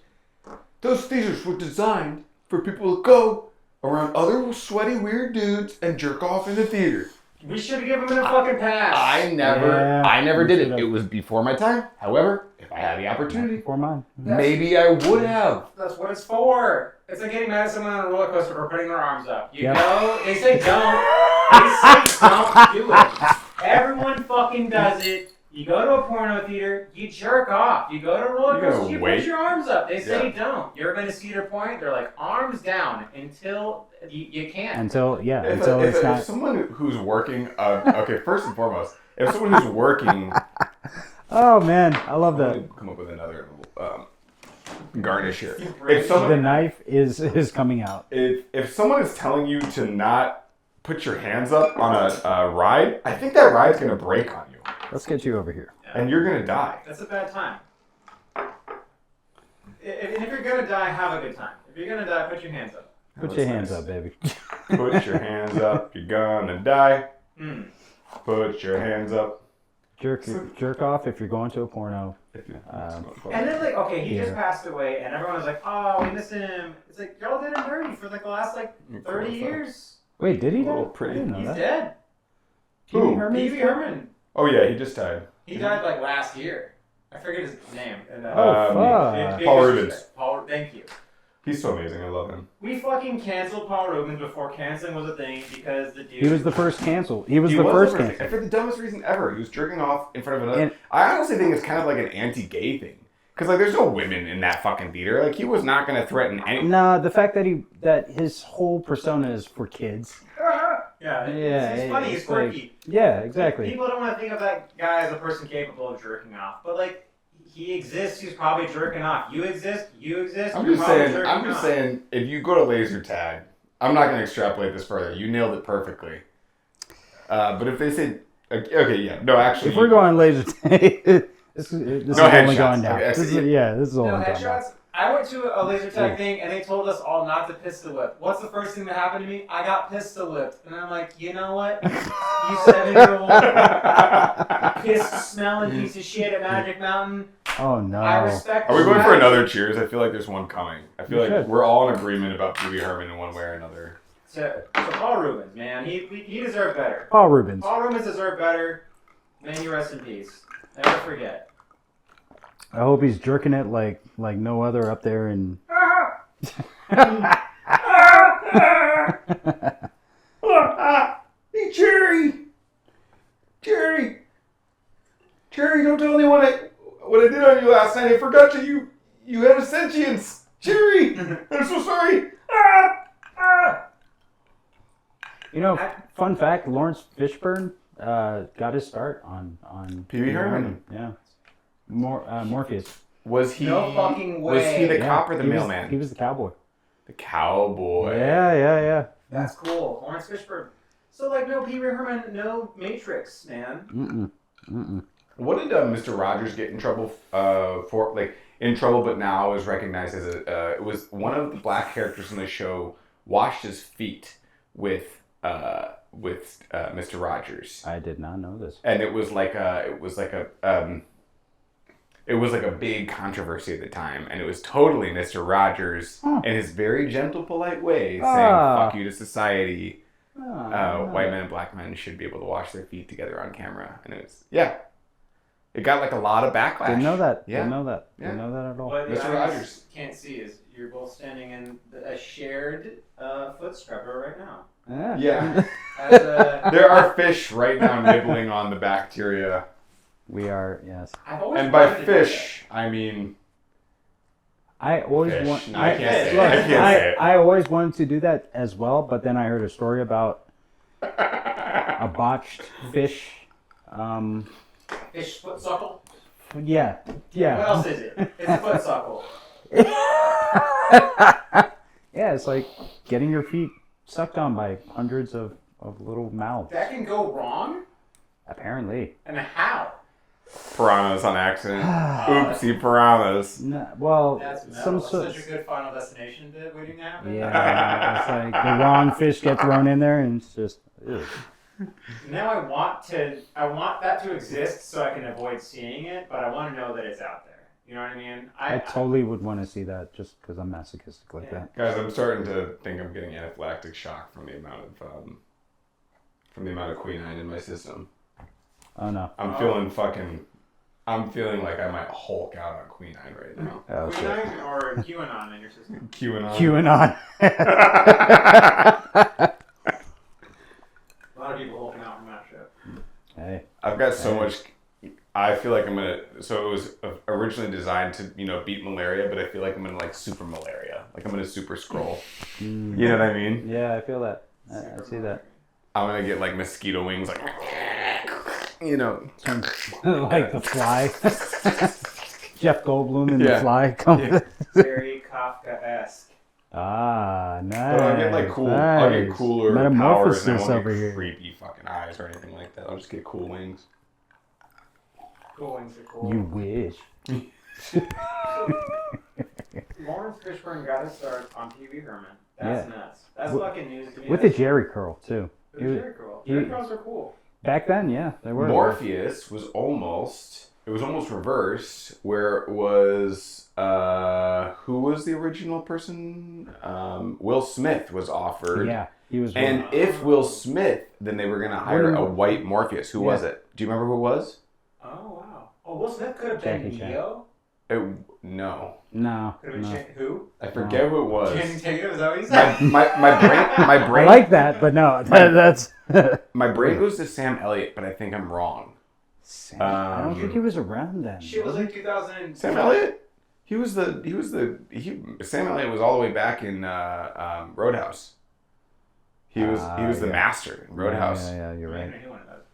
Those theaters were designed for people to go around other sweaty, weird dudes and jerk off in the theater. We should have given him a fucking pass. I never we did it. should've. It was before my time. However, if I had the opportunity, For mine. maybe I would have. That's what it's for. It's like getting mad at someone on a roller coaster for putting their arms up. You Yep. go, they say don't. They say don't do it. Everyone fucking does it. You go to a porno theater, you jerk off. You go to a roller You're gonna coaster, you wait. put your arms up. They say Yeah. don't. You're going to Cedar Point, they're like arms down until you can't. Until If it's not. someone who's working, okay, first and foremost, if someone who's working, Oh man, I love I'm that. gonna come up with another garnish here. British. If The someone, knife is coming out. if someone is telling you to not put your hands up on a ride, I think that ride's gonna break on you, Let's get you over here. and you're gonna die. That's a bad time. And if you're going to die, have a good time. If you're going to die, put your hands up. Put your hands up, baby. Put your hands up. You're gonna die. Mm. Put your hands up. Jerk off if you're going to a porno. And then, like, okay, he just Yeah. passed away, and everyone was like, oh, we miss him. It's like, y'all did him dirty for, like, the last, like, 30 years. Wait, did he die? Oh, pretty. I didn't know He's that. dead. Pee Wee Who? Herman? Pee Wee Herman. Oh yeah, he just died. He died, like, last year. I forget his name. And, Oh, fuck. big Paul disrespect. Rubens. Thank you. He's so amazing. I love him. We fucking canceled Paul Rubens before canceling was a thing because the dude... He was the first cancel. He was He the was first the cancel. And for the dumbest reason ever. He was jerking off in front of another. And- I honestly think it's kind of like an anti-gay thing. Because, like, there's no women in that fucking theater. Like, he was not going to threaten any. No, the fact that his whole persona is for kids. Yeah, he's funny, he's it's like- quirky. Yeah, exactly. People don't want to think of that guy as a person capable of jerking off, but like he exists. He's probably jerking off. You exist. You exist. I'm you're just probably saying. jerking I'm just off. saying. If you go to laser tag, I'm not going to extrapolate this further. You nailed it perfectly. But if they say, okay, yeah, no, actually, If we're going laser tag, this is only headshots. going down. Okay, This is, yeah. this is No only going down. headshots. I went to a laser tag thing and they told us all not to pistol whip. What's the first thing that happened to me? I got pistol whipped, and I'm like, you know what? You 7-year-old piss smelling piece of shit at Magic Mountain. Oh no. I respect. Are we you. going for another cheers? I feel like there's one coming. I feel We like should. we're all in agreement about Pee Wee Herman in one way or another. So Paul Rubens, man, he deserved better. Paul Rubens. Paul Rubens deserved better. May you rest in peace. Never forget. I hope he's jerking it like no other up there in. Hey, Jerry, don't tell anyone what I did on you last night. I forgot you had a sentience. Jerry, I'm so sorry. You know, fun fact: Lawrence Fishburne got his start on Pee Wee Herman. Yeah, Morpheus. Was he? No fucking Was he way. the Yeah, cop or the he was- mailman? He was the cowboy. The cowboy. Yeah. That's cool. Lawrence Fishburne. So like no Pee Wee Herman, no Matrix, man. What did Mr. Rogers get in trouble for? Like in trouble, but now is recognized as a. It was one of the black characters in the show washed his feet with Mr. Rogers, I did not know this. and it was like a It was like a big controversy at the time, and it was totally Mr. Rogers in his very gentle, polite way saying "fuck you" to society. White men and black men should be able to wash their feet together on camera, and it got like a lot of backlash. Didn't know that. Yeah. Didn't know that. Yeah. Didn't know that at all. What Mr. Rogers can't see is you're both standing in a shared foot scrubber right now. Yeah. As a, There are fish right now nibbling on the bacteria. We are, yes. I've always And by wanted to do fish, I mean I always fish. want. No, I can't say it. look, I can't say it. I always wanted to do that as well, but then I heard a story about a botched fish. that. Fish foot suckle? Yeah. What else is it? It's a foot suckle. Yeah, it's like getting your feet sucked on by hundreds of little mouths. That can go wrong? Apparently. And how? Piranhas on accident. Oopsie piranhas. No, well, That's metal. some That's sort. such a good Final Destination waiting to happen. Yeah, it's like the wrong fish get thrown in there, and it's just. Ew. Now I want that to exist so I can avoid seeing it, but I want to know that it's out there. You know what I mean? I totally would want to see that just because I'm masochistic like that. Guys, I'm starting to think I'm getting anaphylactic shock from the amount of quinine in my system. Oh no. I'm feeling like I might Hulk out on quinine right now. Oh, shit. Quinine or QAnon in your system? QAnon. QAnon. A lot of people hulking out from that shit. Hey. I've got so much. I feel like I'm gonna. So it was originally designed to, beat malaria, but I feel like I'm gonna like super malaria. Like I'm gonna super scroll. You know what I mean? Yeah, I feel that. I see that. I'm gonna get like mosquito wings, like Like the Fly. Jeff Goldblum in Yeah. The Fly. Come. Yeah. Very Kafka-esque. Ah, nice. But I'll get like cool. I'll get nice. cooler powers, and I Metamorphosis won't over get here. creepy fucking eyes or anything like that. I'll just get cool wings. Cool wings are cool. You wish. Lawrence Fishburne got his start on TV Herman. That's Yeah. nuts. That's With- fucking news to me. With the Jerry curl too. With the Jerry curl. he- Jerry curls are cool. Back then, yeah, they were. Morpheus was almost reversed, where it was who was the original person? Will Smith was offered. Yeah, he was. And if Will Smith, then they were gonna hire a white Morpheus. Who was it? Do you remember who it was? Oh, wow. Oh, Will Smith could have been Jackie Chan. Neo? No. No. Could have been who? I forget who it was. Channing Tatum, is that what you said? My I brain like that, but no, that's. my brain goes to Sam Elliott, but I think I'm wrong. I don't think he was around then. Shit was like 2000. Sam Elliott? Sam Elliott was all the way back in Roadhouse. He was the yeah. master in Roadhouse. Yeah, you're right. I knew one of those.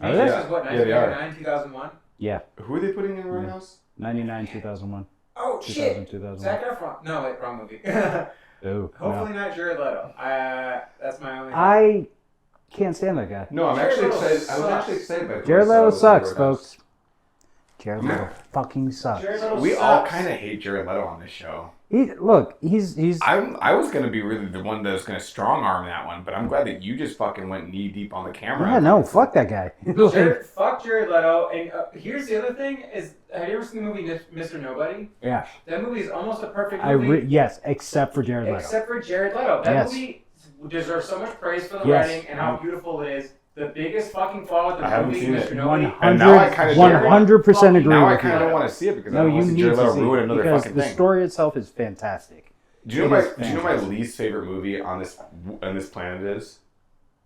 Oh, This yeah. is what, Yeah, they are. 1999, 2001? Yeah, Who are they putting in Roadhouse? 99, 2001. Oh, 2000, shit. 2001. Zac Efron. No, wait, wrong movie. Oh, Hopefully no. not Jared Leto. That's my only. I can't stand that guy. No, I'm Jared actually Leto excited. I was sucks. actually excited by Jared who I saw Leto was in sucks, Roadhouse. folks. Jared Leto fucking sucks. Jared Leto We all sucks. kind of hate Jared Leto on this show. He's. I was gonna be really the one that was gonna strong arm that one, but I'm glad that you just fucking went knee deep on the camera. Yeah, no, fuck that guy. Like, Fuck Jared Leto. And here's the other thing: is have you ever seen the movie Mr. Nobody? yeah, That movie is almost a perfect movie. yes, except for Jared Leto. Except for Jared Leto. That Yes. movie deserves so much praise for the Yes. writing and how beautiful it is. The biggest fucking flaw with I the haven't movie, seen it. Mr. Nobody. And now I kinda do. 100% agree Now I with kind of you. don't want to see it because I No, don't you want to see need Jared to Leto see ruin it another because fucking the thing. story itself is fantastic. Do you know It is my fantastic. least favorite movie on this planet is?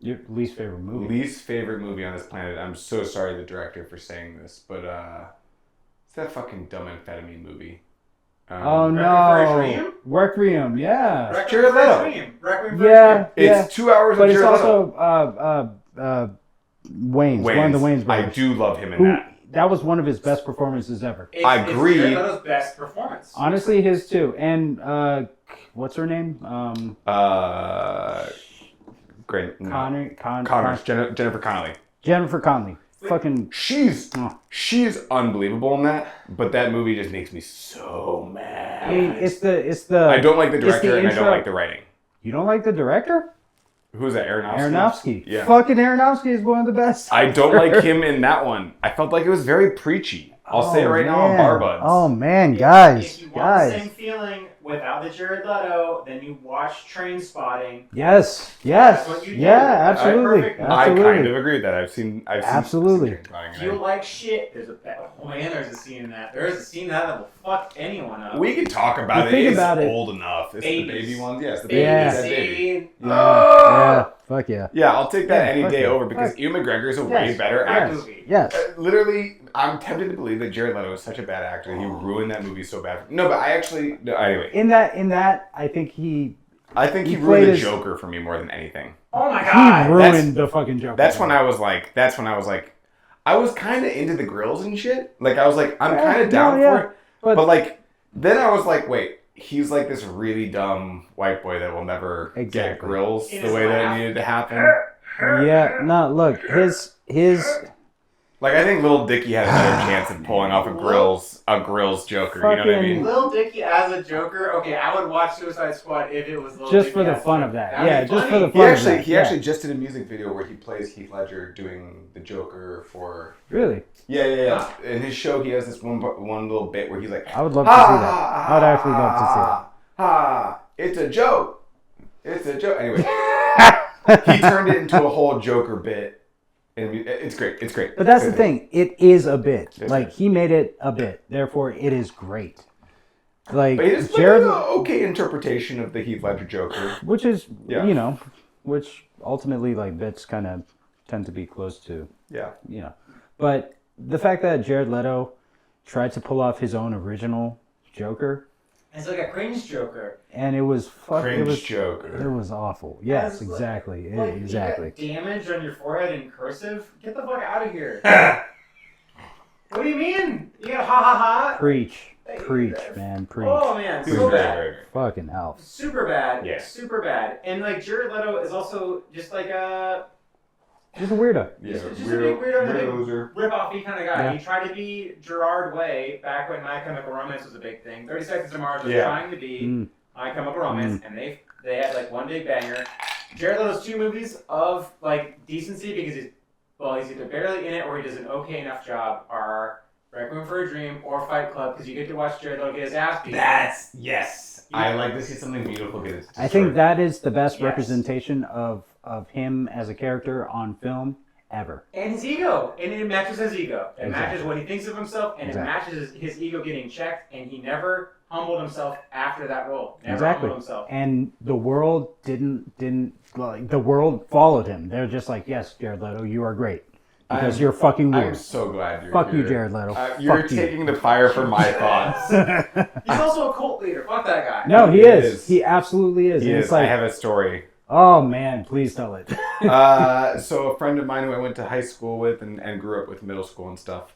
Your least favorite movie? Least favorite movie on this planet. I'm so sorry, the director, for saying this, but it's that fucking dumb amphetamine movie. Oh Requiem for a no, Dream? Requiem, yeah, Requiem Jared for a Leto. Dream. Requiem for a yeah, Dream. yeah. It's 2 hours But of it's Jared Leto. also Wayne's, one of the Wayne's I brothers. do love him in Who, that. that was one of his best performances ever. I agree. It's Jared Leto's best performance. Honestly, his too. And what's her name? Great. No. Connor. Jennifer Connelly. Jennifer Connelly. Fucking. She's unbelievable in that, but that movie just makes me so mad. I mean, it's the. I don't like the it's the director and I don't intro- like the writing. You don't like the director? Who's that? Aronofsky. Aronofsky. Yeah. Fucking Aronofsky is one of the best. I don't like him in that one. I felt like it was very preachy. I'll say it right now on Bar Buds. Oh man, guys, If you want the same feeling without the Jared Leto, then you watch Train Spotting. Yes. That's what you do. Yeah, That's absolutely. perfect. I Absolutely. kind of agree with that. I've seen Absolutely. If you like shit, there's a scene in that. There's a scene in that will fuck anyone up. We can talk about it. Think It's about it. old enough. It's the baby ones. Yes, the Yeah. baby. Scene. Yeah. Fuck yeah. Yeah, I'll take that any fuck day yeah. over because Ewan McGregor is a way Yes. better actor. Movie. Yes. Literally, I'm tempted to believe that Jared Leto is such a bad actor that he ruined that movie so bad. No, but anyway. In that, I think he He played ruined the his- Joker for me more than anything. Oh my god. ruined the fucking Joker. That's when I was like, I was kind of into the grills and shit. Like, I was like, I'm kind of down for it. But like, then I was like, wait, he's like this really dumb white boy that will never get Exactly. grills In the his way that laugh. it needed to happen. Yeah. No, look, his. Like, I think Lil Dicky had a better chance of pulling off a grills Joker. You know what I mean? Lil Dicky as a Joker. Okay, I would watch Suicide Squad if it was Lil Just Dicky for the as fun Joker. of that. That'd Yeah, be just for funny. the fun. He actually just did a music video where he plays Heath Ledger doing the Joker for. Really. Yeah. In his show, he has this one little bit where he's like, I would love to see that. I would actually love to see that. It's a joke. It's a joke. Anyway, he turned it into a whole Joker bit. And it's great. It's great. But that's the thing. It is a bit. Yes, Like, he made it a bit. Therefore, it is great. Like, But it's Jared, an okay interpretation of the Heath Ledger Joker. which is, Yeah. which ultimately, like, bits kind of tend to be close to, Yeah. But the fact that Jared Leto tried to pull off his own original Joker, It's like a cringe Joker. and it was Joker. It was awful. Yes, It's like- exactly. Like, Exactly. You got damage on your forehead in cursive? Get the fuck out of here. What do you mean? You got ha ha ha? Preach, man, preach. Oh man, He was so very, bad. very, very. Fucking hell. Super bad. Yeah. Super bad. And like Jared Leto is also just like a Just a weirdo. Yeah, just a big weirdo, big loser. rip-offy kind of guy. Yeah. He tried to be Gerard Way back when My Chemical Romance was a big thing. 30 Seconds to Mars was Yeah. trying to be Mm. My Chemical Romance, and they had like one big banger. Jared Leto's two movies of like decency because he's either barely in it or he does an okay enough job are Requiem for a Dream or Fight Club because you get to watch Jared Leto get his ass beat. Yes. I like to see something beautiful get its. I think that is the best Yes. representation of him as a character on film ever. And his ego. And it matches his ego. It Exactly. matches what he thinks of himself, and Exactly. it matches his ego getting checked, and he never humbled himself after that role. Never Exactly. humbled himself. And the world didn't like, the world followed him. They're just like, yes, Jared Leto, you are great because you're fucking I'm weird. so glad you're Fuck here. you, Jared Leto. You're Fuck you. taking the fire from my thoughts. He's also a cult leader. Fuck that guy. No, he He is. is. He absolutely is. He And is. it's like, I have a story. oh man, please tell it. So a friend of mine who I went to high school with and grew up with, middle school and stuff,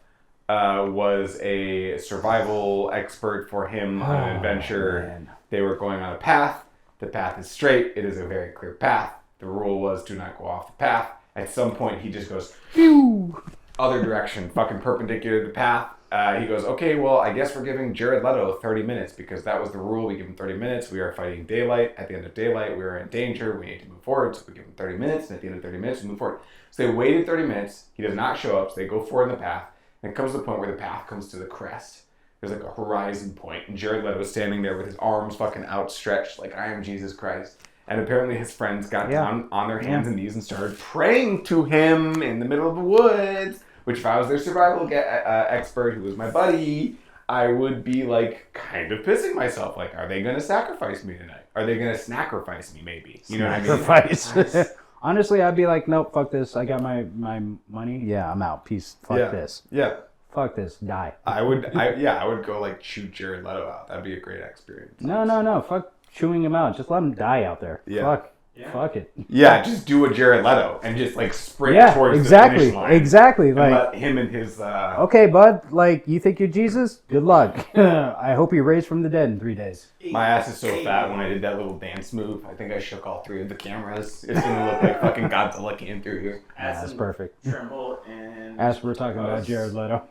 was a survival expert for him on an adventure. man. They were going on a path. The path is straight. It is a very clear path. The rule was do not go off the path. At some point, he just goes, phew, other direction, fucking perpendicular to the path. He goes, okay, well, I guess we're giving Jared Leto 30 minutes because that was the rule. We give him 30 minutes. We are fighting daylight. At the end of daylight, we are in danger. We need to move forward. So we give him 30 minutes. And at the end of 30 minutes, we move forward. So they waited 30 minutes. He does not show up. So they go forward in the path. And it comes to the point where the path comes to the crest. There's like a horizon point. And Jared Leto is standing there with his arms fucking outstretched like I am Jesus Christ. And apparently his friends got down on their hands and knees and started praying to him in the middle of the woods. Which if I was their survival expert, who was my buddy, I would be like kind of pissing myself. Like, are they going to sacrifice me tonight? Are they going to snacrifice me maybe? You know what I mean? Sacrifice. Honestly, I'd be like, nope, fuck this. I got my money. Yeah, I'm out. Peace. Fuck this. Yeah. Fuck this. Die. I would go like shoot Jared Leto out. That'd be a great experience. No. Fuck chewing him out. Just let him die out there. Yeah. Fuck. Yeah. Fuck it. Yeah, just do a Jared Leto and just like sprint Yeah, towards exactly. the finish line. Exactly. And Like, let him and his okay, bud. Like, you think you're Jesus? Good luck. I hope you're raised from the dead in 3 days. my ass is so fat when I did that little dance move. I think I shook all three of the cameras. It's gonna look like fucking Godzilla came through here. That's perfect. Tremble and As we're talking about Jared Leto.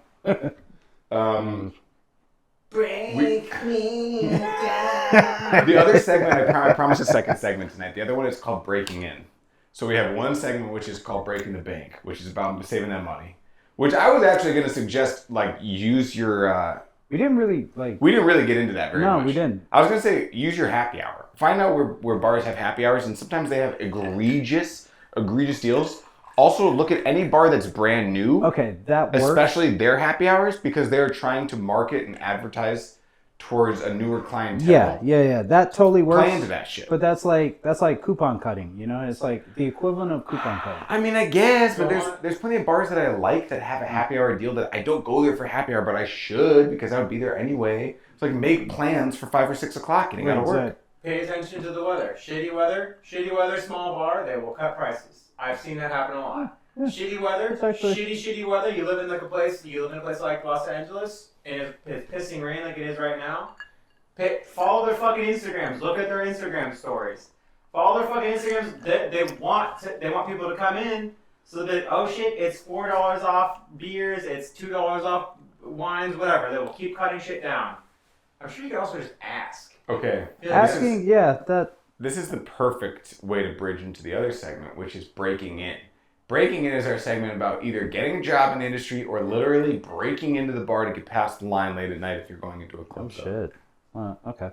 break me The other segment, I promised a second segment tonight. The other one is called Breaking In. So we have one segment which is called Breaking the Bank, which is about saving that money. Which I was actually going to suggest, like, use your. We didn't really like. We didn't really get into that very much. No, we didn't. I was going to say, use your happy hour. Find out where bars have happy hours, and sometimes they have egregious deals. Also, look at any bar that's brand new. Okay, that works. Especially their happy hours, because they're trying to market and advertise towards a newer clientele. Yeah. That totally works. Play into that shit. But that's like coupon cutting, you know? It's like the equivalent of coupon cutting. I mean, I guess, but there's plenty of bars that I like that have a happy hour deal that I don't go there for happy hour, but I should because I would be there anyway. It's like make plans for 5 or 6 o'clock getting out of work. Pay attention to the weather. Shitty weather, small bar, they will cut prices. I've seen that happen a lot. Yeah. Shitty weather, shitty weather. You live in a place like Los Angeles, and it's pissing rain like it is right now. Follow their fucking Instagrams. Look at their Instagram stories. Follow their fucking Instagrams. They want people to come in so that it's $4 off beers, it's $2 off wines, whatever. They will keep cutting shit down. I'm sure you can also just ask. Okay. Asking, This is the perfect way to bridge into the other segment, which is breaking in. Breaking in is our segment about either getting a job in the industry or literally breaking into the bar to get past the line late at night if you're going into a club. Oh, shit. Okay.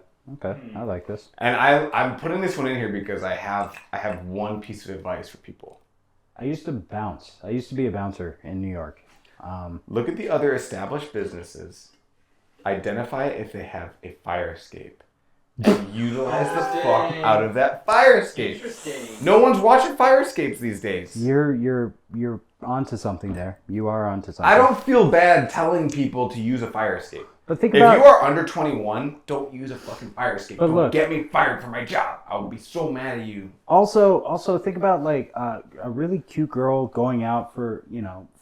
I like this. And I'm putting this one in here because I have one piece of advice for people. I used to bounce. I used to be a bouncer in New York. Look at the other established businesses. Identify if they have a fire escape. And utilize the fuck out of that fire escape. Interesting. No one's watching fire escapes these days. You're onto something there. You are onto something. I don't feel bad telling people to use a fire escape. But think if about you are under 21, don't use a fucking fire escape. But don't look, get me fired from my job. I will be so mad at you. Also think about like a really cute girl going out for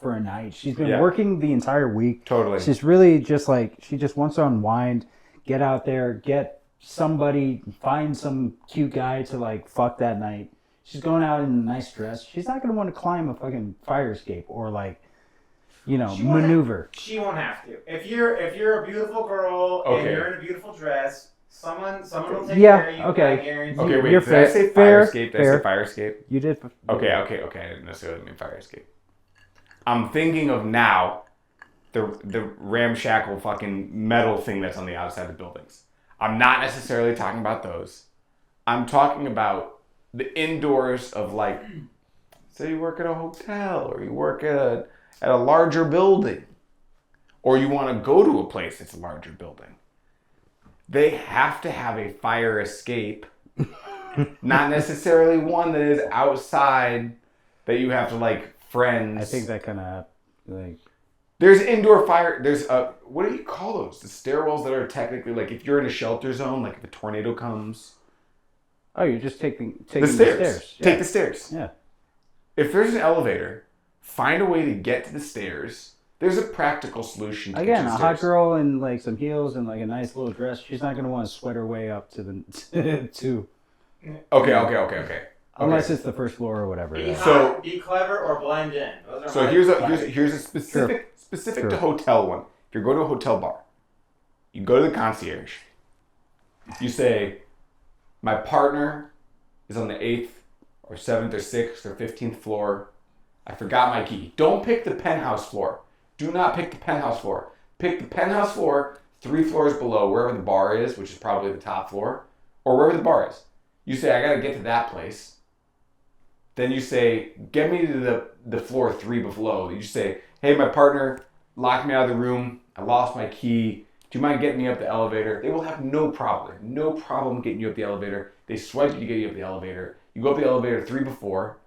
a night. She's been working the entire week. Totally. She's really just like she just wants to unwind, get out there, get somebody, find some cute guy to like fuck that night. She's going out in a nice dress. She's not gonna want to climb a fucking fire escape or like, maneuver. She won't have to. If you're a beautiful girl and you're in a beautiful dress, someone will take care of you. Okay. I guarantee. Okay, wait. You're Did I say fire escape? Did I say fire escape? You did. Okay. I didn't necessarily mean fire escape. I'm thinking of now the ramshackle fucking metal thing that's on the outside of the buildings. I'm not necessarily talking about those. I'm talking about the indoors of like, say you work at a hotel or you work at a larger building or you want to go to a place that's a larger building. They have to have a fire escape, not necessarily one that is outside that you have to like friends. I think that kind of like. There's indoor fire. There's what do you call those? The stairwells that are technically like if you're in a shelter zone, like if a tornado comes. Oh, you're just taking the stairs. Yeah. Take the stairs. Yeah. If there's an elevator, find a way to get to the stairs. There's a practical solution to Again, get to the a stairs. hot girl in like some heels and like a nice little dress, she's not gonna want to sweat her way up to the to. Okay. Unless it's the first floor or whatever. Be clever or blend in. So here's a specific to hotel one. If you're going to a hotel bar, you go to the concierge. You say, my partner is on the 8th or 7th or 6th or 15th floor. I forgot my key. Don't pick the penthouse floor. Do not pick the penthouse floor. Pick the penthouse floor 3 floors below wherever the bar is, which is probably the top floor, or wherever the bar is. You say, I gotta get to that place. Then you say, get me to the floor 3 below. You say, hey, my partner locked me out of the room. I lost my key. Do you mind getting me up the elevator? They will have no problem getting you up the elevator. They swipe you to get you up the elevator. You go up the elevator 3 before.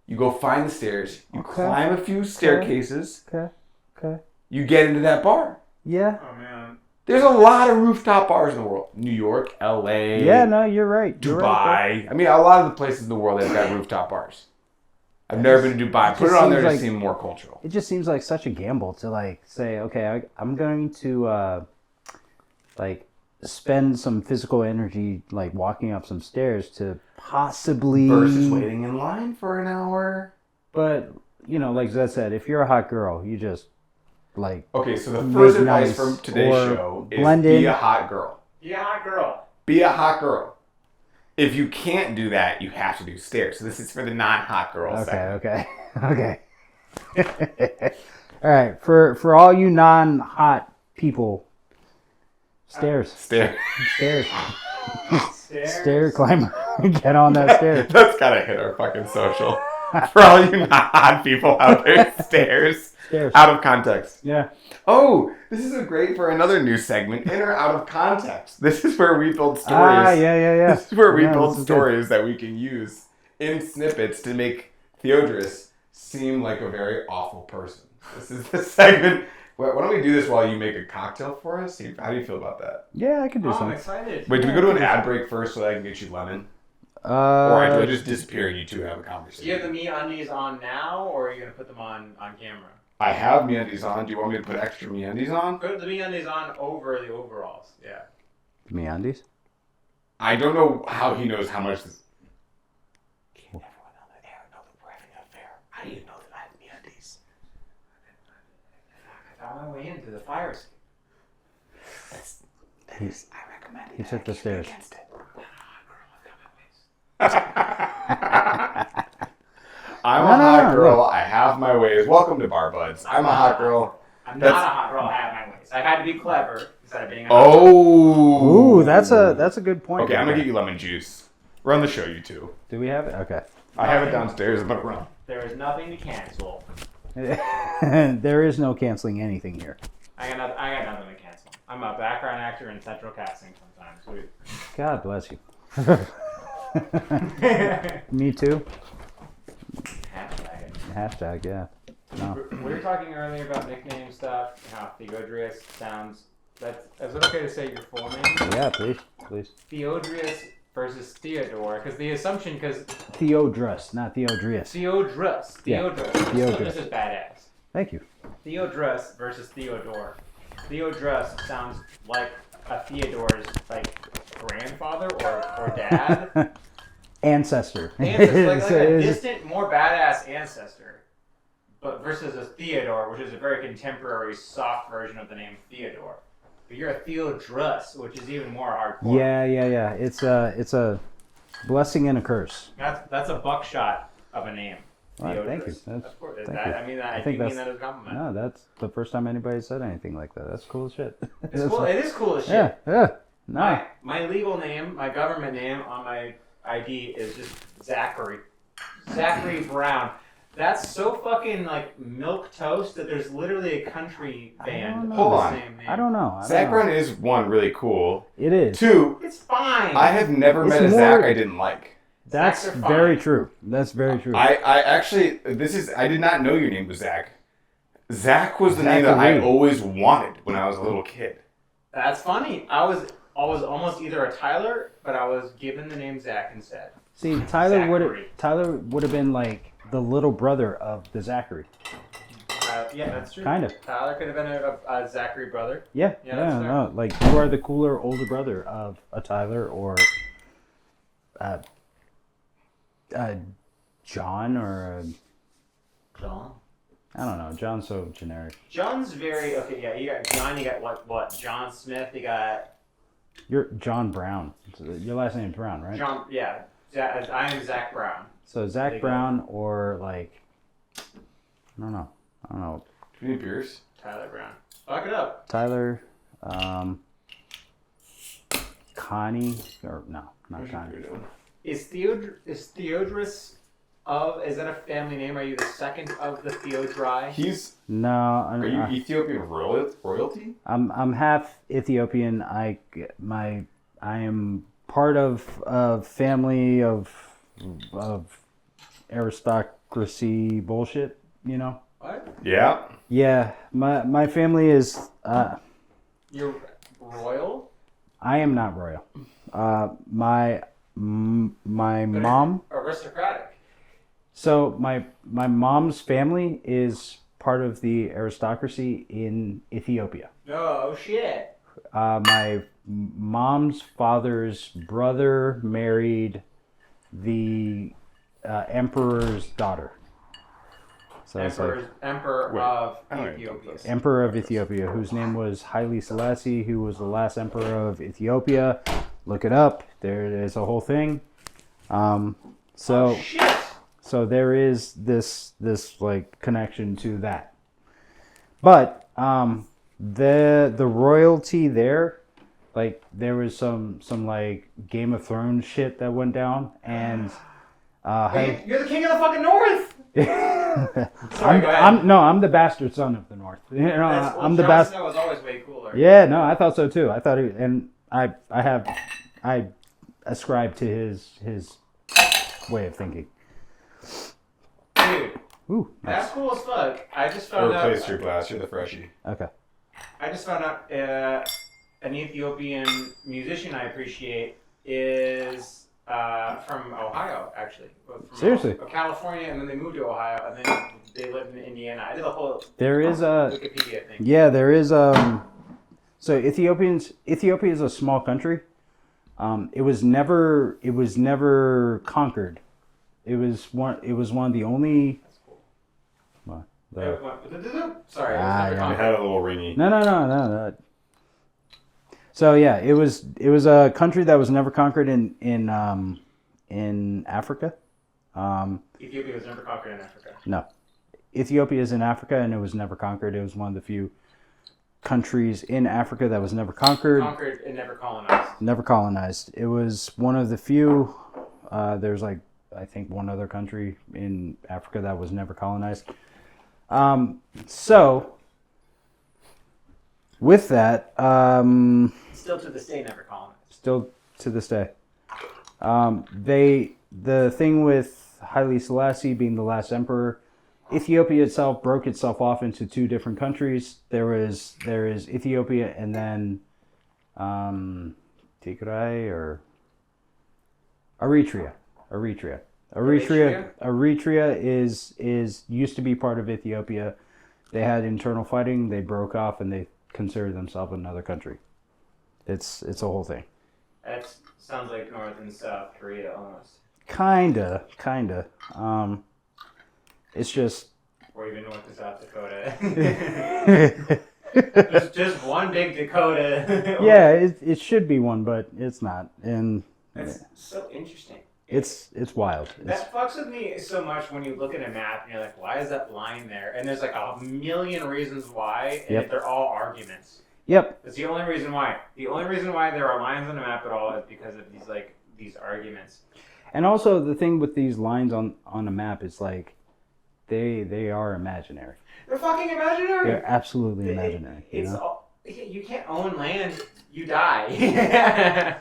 You go find the stairs. You climb a few staircases. Okay. You get into that bar. Yeah. Oh man. There's a lot of rooftop bars in the world. New York, LA. Yeah, no, you're right. Dubai. Right, I mean, a lot of the places in the world that have got rooftop bars. I've never been to Dubai. Put it on there to seem more cultural. It just seems like such a gamble to like say, okay, I'm going to like spend some physical energy like walking up some stairs to possibly versus waiting in line for an hour. But like Zed said, if you're a hot girl, you just like okay. So the first advice from today's show is be a hot girl. Be a hot girl. Be a hot girl. If you can't do that, you have to do stairs. So this is for the non-hot girls. Okay. All right, for all you non-hot people, stairs. Stair. Stairs. Stairs. Stair climber. Get on that stair. That's gotta hit our fucking social. For all you not hot people out there, stairs. Stairs. Out of context. Yeah. Oh, this is a great for another new segment, in or out of context. This is where we build stories. Ah, yeah. This is where we Yeah, build this is stories that we can use in snippets to make Theodorus seem like a very awful person. This is the segment. Why don't we do this while you make a cocktail for us? How do you feel about that? Yeah, I can do Oh, I'm something. excited. Wait, do we go to an ad break first so that I can get you lemon? Or do I just disappear and you two have a Do conversation? you have the MeUndies on now, or are you gonna put them on camera? I have MeUndies on. Do you want me to put extra MeUndies on? Put the MeUndies on over the overalls. Yeah. MeUndies? I don't know how he knows how much this... Can't everyone on the air know that we're having an affair? How do you know that I have MeUndies? I found my way into the fire escape. I recommend it. He took the stairs. Against it. I'm a hot girl. I have my ways. Welcome to Bar Buds. I'm a hot girl. I'm not a hot girl. I have my ways. I had to be clever instead of being a Oh. Ooh, that's a good point. Okay, I'm gonna get you lemon juice. Run the show, you two. Do we have it? Okay. I have it downstairs, but run. There is nothing to cancel. There is no canceling anything here. I got nothing to cancel. I'm a background actor in central casting sometimes. God bless you. Me too. Hashtag it. Hashtag, yeah. No. We were talking earlier about nickname stuff, how Theodorus sounds. Is it okay to say your full name? Yeah, please. Theodorus versus Theodore, because the assumption, because Theodrus, not Theodrius. Theodrus. Yeah. Theodrus. This is badass. Thank you. Theodrus versus Theodore. Theodrus sounds like a Theodore's grandfather or dad. Ancestor. Ancestor, like a It's- distant, more badass ancestor. But versus a Theodore, which is a very contemporary, soft version of the name Theodore. But you're a Theodrus, which is even more hardcore. Yeah. It's a blessing and a curse. That's a buckshot of a name. All right, thank you. Theodorus. Of course. Thank you. I mean that. I think do mean that's- that as a compliment. No, that's the first time anybody said anything like that. That's cool as shit. It's cool. It is cool as shit. Yeah. No. My legal name, my government name on my ID is just Zachary. Zachary Brown. That's so fucking milk toast that there's literally a country band with Hold the on. same name. I don't know. Zach Brown is one really cool. It is. Two, It's fine. I have never It's met a more- Zach I didn't like. That's Zachs are fine. very true. That's very true. I actually, I did not know your name was Zach. Zach was the name that I Zachary. always wanted when I was a little kid. That's funny. I was almost either a Tyler, but I was given the name Zach instead. See, Tyler Zachary. would have been like the little brother of the Zachary. Yeah, that's true. Kind of. Tyler could have been a Zachary brother. Yeah, Yeah, that's fair. no, like you are the cooler older brother of a Tyler or John or John. I don't know. John's so generic. John's very okay. Yeah, you got John. You got what? John Smith. You got You're John Brown. Your last name's Brown, right? John. Yeah, I am Zach Brown. So Zach Brown or I don't know. Do you need beers? Tyler Brown. Fuck it up. Tyler, Connie, or no, not Connie. Is Theodorus is that a family name? Are you the second of the Theodori? No, Are you Ethiopian royalty? I'm half Ethiopian. I am part of a family of aristocracy bullshit. You know. What? Yeah. Yeah, my family is. You're royal? I am not royal. My mom. Aristocratic. So my mom's family is part of the aristocracy in Ethiopia. Oh shit. My mom's father's brother married the emperor's daughter. So it's like Emperor of I don't even Ethiopia. know this. Emperor of Ethiopia, whose name was Haile Selassie, who was the last emperor of Ethiopia. Look it up. There is a whole thing. Oh shit. So there is this connection to that. But the royalty there, like there was some like Game of Thrones shit that went down, and Hey, you're the king of the fucking North. Sorry, go ahead. I'm the bastard son of the North. You know, I'm the Jon best. Snow was always way cooler. Yeah, no, I thought so too. I thought and I ascribe to his way of thinking. Dude, Ooh, nice. that's cool as fuck. I just found out. Replace your glass. You're the freshie. Okay. I just found out an Ethiopian musician I appreciate is from Ohio, actually. From Seriously? California, and then they moved to Ohio, and then they lived in Indiana. I did a whole There is a Wikipedia thing. yeah, there is so Ethiopia is a small country. It was never conquered. It was one of the only. That's cool. Well, Sorry, Ah, it was never yeah. It conquered. had a little ringy. No. So yeah, it was a country that was never conquered in Africa. Ethiopia was never conquered in Africa. No, Ethiopia is in Africa, and it was never conquered. It was one of the few countries in Africa that was never conquered. Conquered and never colonized. Never colonized. It was one of the few. There's like I think one other country in Africa that was never colonized. So with that, Still to this day, never colonized. still to this day, the thing with Haile Selassie being the last emperor, Ethiopia itself broke itself off into two different countries. There is Ethiopia and then Tigray or Eritrea. Eritrea is used to be part of Ethiopia. They had internal fighting. They broke off and they consider themselves another country. It's a whole thing. That sounds like North and South Korea almost. Kinda. It's just Or even North and South Dakota. just one big Dakota. yeah, it should be one, but it's not, and That's so interesting. it's wild. That fucks with me so much when you look at a map and you're like, why is that line there? And there's like a million reasons why, and Yep. they're all arguments. Yep. That's the only reason why. The only reason why there are lines on a map at all is because of these arguments. And also the thing with these lines on a map is like they are imaginary. They're fucking imaginary. They're absolutely imaginary. It's You know? all, you can't own land. You die.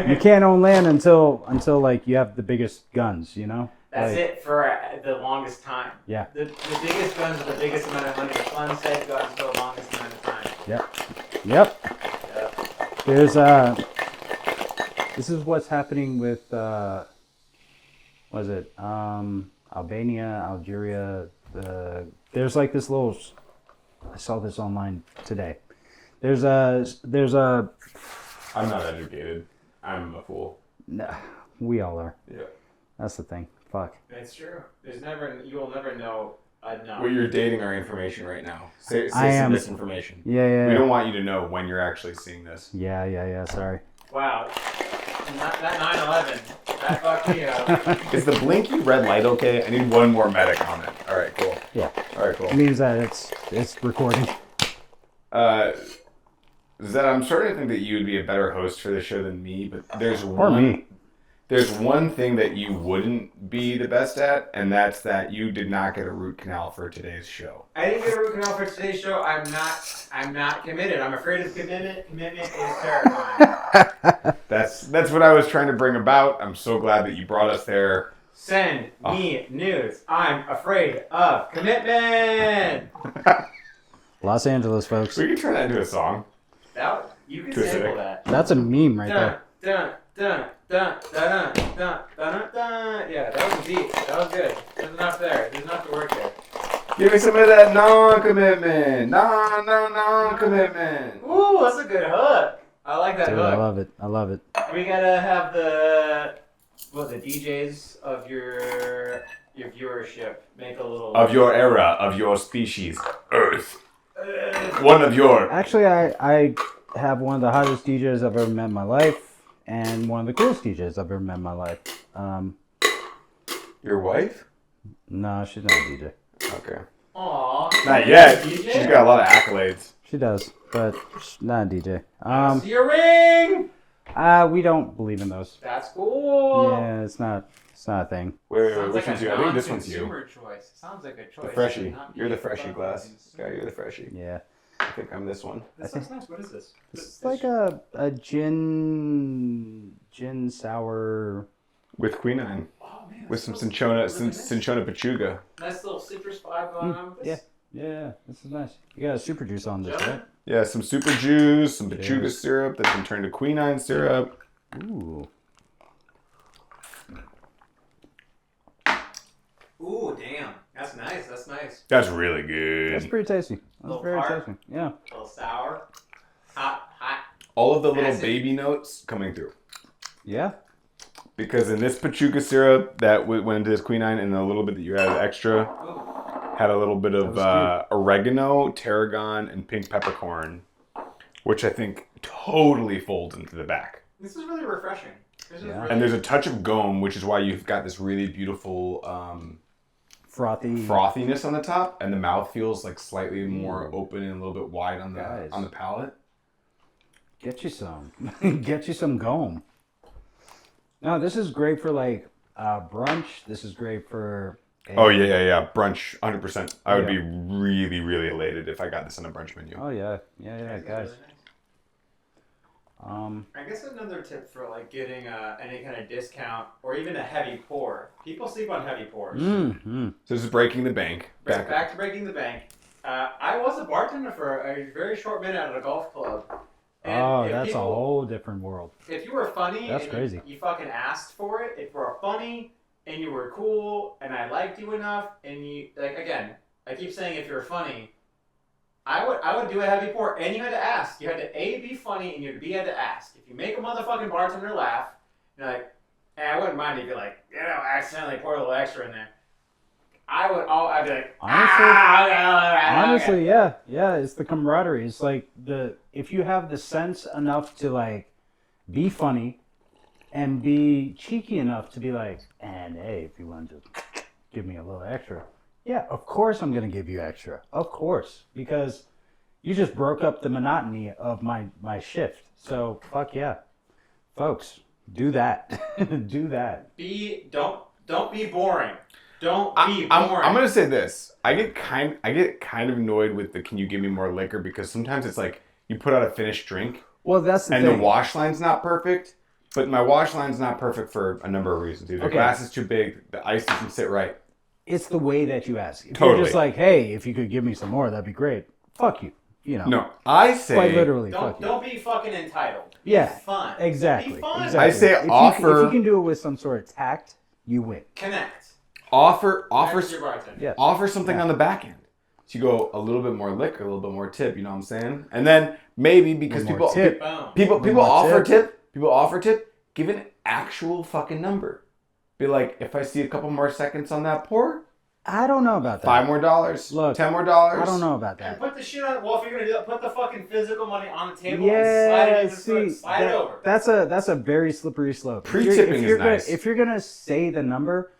You can't own land until like you have the biggest guns. You know. That's Like, it for the longest time. Yeah. The biggest guns with the biggest amount of money. The fun set guns for the longest amount of time. Yep. Yep. There's this is what's happening with was it Albania, Algeria, there's like this little I saw this online today. There's a I'm not educated. I'm a fool. nah, we all are. Yeah. That's the thing. Fuck. It's true. You will never know enough. Well, you're dating our information right now. Say I some am. misinformation. Yeah. We don't want you to know when you're actually seeing this. Yeah. Sorry. Wow. Not that 9/11. That fucked me up. Is the blinky red light okay? I need one more meta comment. All right, cool. Yeah. All right, cool. It means that it's recording. Zed, I'm starting to think that you would be a better host for the show than me, but there's Or me. There's one thing that you wouldn't be the best at, and that's that you did not get a root canal for today's show. I didn't get a root canal for today's show. I'm not committed. I'm afraid of commitment. Commitment is terrifying. That's what I was trying to bring about. I'm so glad that you brought us there. Send me news. I'm afraid of commitment. Los Angeles, folks. We can turn that into a song. You can Too sample acidic. that. That's a meme right there. Dun, dun, dun, dun, dun, dun, dun, dun. Yeah, that was deep. That was good. There's enough there. There's enough to work there. Give me some of that non-commitment. Non-commitment. Ooh, that's a good hook. I like that Dude, hook. I love it. We gotta have the DJs of your viewership make a little Of your era, of your species, Earth. One of your... Actually, I have one of the hottest DJs I've ever met in my life, and one of the coolest DJs I've ever met in my life. Your wife? No, she's not a DJ. Okay. Aw. Not yet. DJ? She's got a lot of accolades. She does, but she's not a DJ. See your ring. We don't believe in those. That's cool. Yeah, it's not a thing. Wait, Sounds which like one's a you? I think this one's you. non-consumer choice. Sounds like a choice. The freshie. Not You're the being freshie fucking glass. consumer. Guy, you're the freshie. Yeah. I think I'm this one. This looks nice. What is this? It's like a gin sour. With quinine. Oh man. With some this smells cinchona, really nice. cinchona pechuga. Nice little citrus vibe going on with this. Yeah, this is nice. You got a super juice on this, right? Yeah, some super juice, some pechuga Cheers. syrup that's been turned to quinine syrup. Ooh. Ooh, damn. That's nice. That's nice. That's really good. That's pretty tasty. That's Little very tart. tasty. Yeah. A little sour. Hot. All of the little Acid. baby notes coming through. Yeah. Because in this pechuga syrup that went into this quinine and a little bit that you had extra, Ooh. had a little bit of That oregano, tarragon, and pink peppercorn, which I think totally folds into the back. This is really refreshing. This is Yeah. really... And there's a touch of gome, which is why you've got this really beautiful Frothy. frothiness on the top, and the mouth feels like slightly more open and a little bit wide on Guys. the palate. Get you some. Get you some gum. No, this is great for like brunch. This is great for. Oh yeah. Brunch, 100%. I would Yeah. be really, really elated if I got this on a brunch menu. Oh yeah, This is guys. really nice. I guess another tip for like getting any kind of discount or even a heavy pour. People sleep on heavy pours. Mm-hmm. So this is breaking the bank. Back to breaking the bank. I was a bartender for a very short minute at a golf club. And Oh, if that's a people- whole different world. If you were funny, That's and crazy. You fucking asked for it. If you were funny and you were cool and I liked you enough, and you like again, I keep saying if you're funny, I would do a heavy pour, and you had to ask. You had to A, be funny, and you had to ask. If you make a motherfucking bartender laugh, you're like, hey, I wouldn't mind if you like, accidentally pour a little extra in there. I'd be like, Honestly, yeah, it's the camaraderie. It's like if you have the sense enough to like be funny and be cheeky enough to be like, and hey, if you want to give me a little extra, yeah, of course I'm gonna give you extra, of course, because you just broke up the monotony of my shift. So fuck yeah, folks, do that, do that. Don't be boring. Don't be boring. I'm gonna say this. I get kind of annoyed with the "Can you give me more liquor?" because sometimes it's like you put out a finished drink Well, that's the and thing. the wash line's not perfect. But my wash line's not perfect for a number of reasons. Either the Okay. glass is too big, the ice doesn't sit right. It's the way that you ask. If Totally. you're just like, hey, if you could give me some more, that'd be great. Fuck you. You know. No, I say Quite literally. fuck you. Don't be fucking entitled. Yeah. Be fun. Exactly. Be fun. Exactly. I say if offer- if you can do it with some sort of tact, you win. Connect. offer Connect to your bartender. Yeah. offer something Yeah. on the back end. So you go a little bit more liquor, a little bit more tip. You know what I'm saying? And then maybe because One more people tip. Boom. people One more offer tip. tip. People offer tip. Give an actual fucking number. Be like, if I see a couple more seconds on that pour, I don't know about that. $5 more, Look, $10 more. I don't know about And that. put the shit on. Well, if you're gonna do that, put the fucking physical money on the table Yeah, and slide it in the see, slide it over. that's a very slippery slope. Pre-tipping is nice. If you're gonna say the number,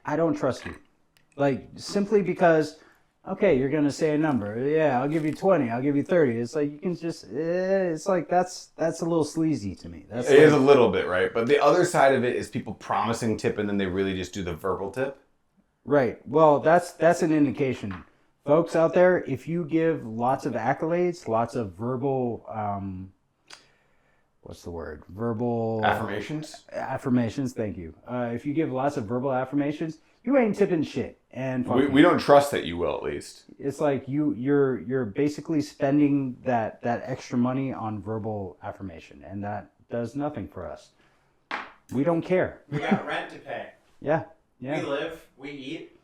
I don't trust you. Like simply because, okay, you're gonna say a number. Yeah, I'll give you 20. I'll give you 30. It's like you can just. It's like that's a little sleazy to me. That's It is a like, little bit, right? But the other side of it is people promising tip and then they really just do the verbal tip. right. Well, that's an indication, folks out there. If you give lots of accolades, lots of verbal, what's the word? Verbal Affirmations. affirmations. Thank you. If you give lots of verbal affirmations, you ain't tipping shit. And We don't trust that you will, at least. it's like you're basically spending that extra money on verbal affirmation, and that does nothing for us. We don't care. We got rent to pay. Yeah. We Yeah. live. We eat.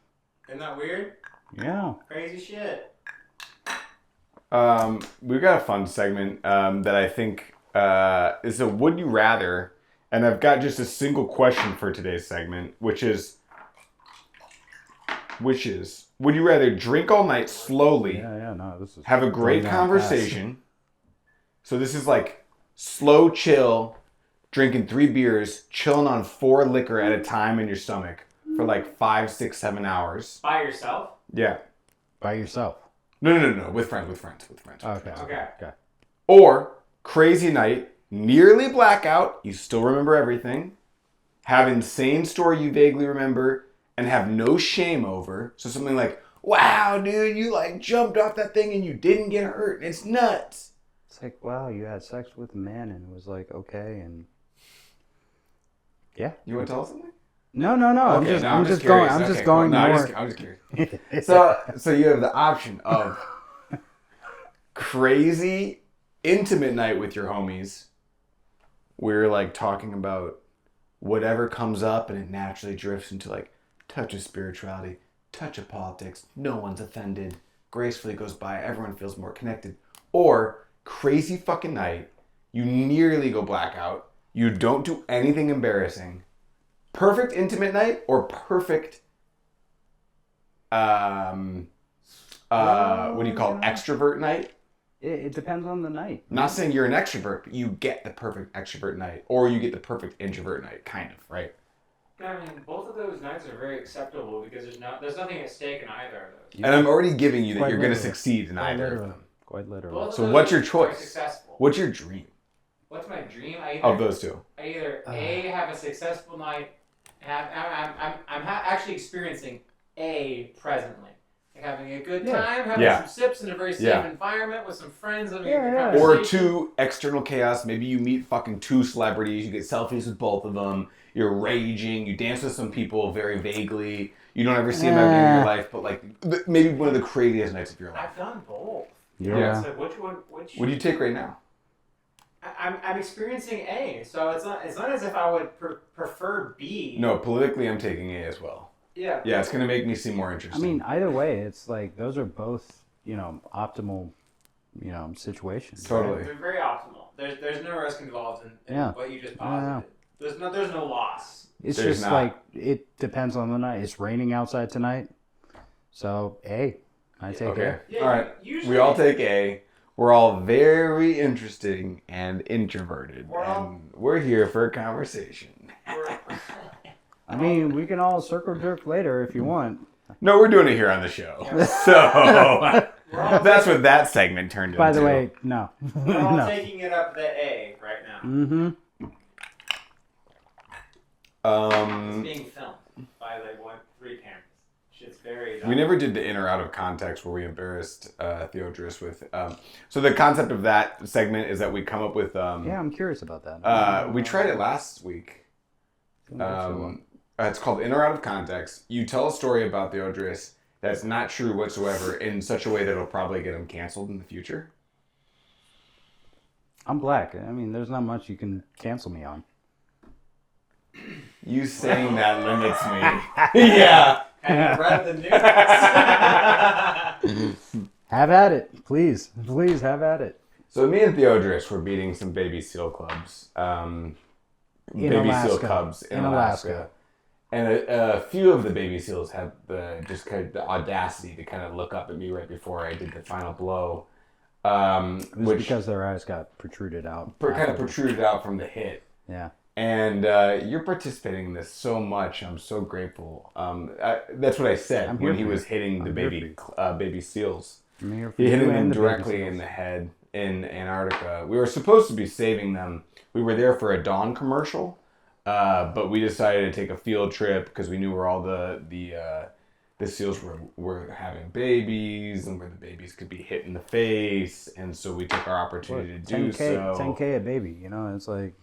Isn't that weird? Yeah. Crazy shit. We've got a fun segment that I think is a Would You Rather, and I've got just a single question for today's segment, which is, would you rather drink all night slowly, Yeah. No, this is have a great going down conversation, so this is like slow chill, drinking 3 beers, chilling on 4 liquor at a time in your stomach for like 5, 6, 7 hours. By yourself? Yeah. By yourself. No. With friends. Okay. Okay. Or crazy night, nearly blackout, you still remember everything, have insane story you vaguely remember, and have no shame over. So something like, wow, dude, you like jumped off that thing and you didn't get hurt. It's nuts. It's like, wow, you had sex with a man and it was like, okay, and yeah. You want to tell us something? No. Okay, I'm just curious. going. I'm Okay, just going cool. No, more. I'm just curious. So you have the option of crazy intimate night with your homies. We're like talking about whatever comes up and it naturally drifts into like touch of spirituality, touch of politics. No one's offended. Gracefully goes by. Everyone feels more connected. Or crazy fucking night. You nearly go blackout. You don't do anything embarrassing. Perfect intimate night or perfect what do you call it? Extrovert night? It depends on the night. I'm not saying you're an extrovert, but you get the perfect extrovert night, or you get the perfect introvert night, kind of, right? I mean, both of those nights are very acceptable because there's nothing at stake in either of those. And I'm already giving you that Quite you're going to literally. succeed in either of them. Quite literally. Both of So those what's your are choice? Successful. What's your dream What's my dream? I of those two? either A, have a successful night. I'm actually experiencing A presently. Like having a good time, having some sips in a very safe environment with some friends, having a good conversation. Or two, external chaos. Maybe you meet fucking two celebrities. You get selfies with both of them. You're raging. You dance with some people very vaguely. You don't ever see them ever in your life, but like maybe one of the craziest nights of your life. I've done both. Yeah. So which one? What do you take right now? I'm experiencing A, so it's not as if I would prefer B. No, politically, I'm taking A as well. Yeah. Yeah, it's gonna make me seem more interesting. I mean, either way, it's like those are both, optimal, situations. Totally. They're very optimal. There's no risk involved in what you just posited. There's no loss. It's There's just not. like it depends on the night. It's raining outside tonight, so I take Okay. it. Yeah, all right. usually- We all take A. We're all very interesting and introverted, Well- and we're here for a conversation. I mean, we can all circle jerk later if you want. No, we're doing it here on the show. So that's what that segment turned into. By the way, no. We're all No. taking it up the A right now. Mm-hmm. It's being filmed by like 3 cameras. Shit's very. We never did the in or out of context where we embarrassed Theodorus with. So the concept of that segment is that we come up with. Yeah, I'm curious about that. We tried it last week. It's called in or out of context. You tell a story about Theodorus that's not true whatsoever in such a way that it'll probably get him canceled in the future. I'm black. I mean, there's not much you can cancel me on. You saying that limits me. Yeah. Have you read the news? Have at it, please. Please have at it. So me and Theodorus were beating some baby seal clubs. Baby seal Alaska. cubs in In Alaska. Alaska. And a few of the baby seals had the audacity to kind of look up at me right before I did the final blow. It was Which because their eyes got protruded out. kind of protruded out from the hit. Yeah. And you're participating in this so much. I'm so grateful. That's what I said I'm here when he for was you. hitting the I'm here baby seals. I'm here for He hit you them and the directly baby in seals. the head in Antarctica. We were supposed to be saving them. We were there for a Dawn commercial, but we decided to take a field trip because we knew where all the seals were having babies and where the babies could be hit in the face, and so we took our opportunity to do 10K, so. 10K a baby, it's like...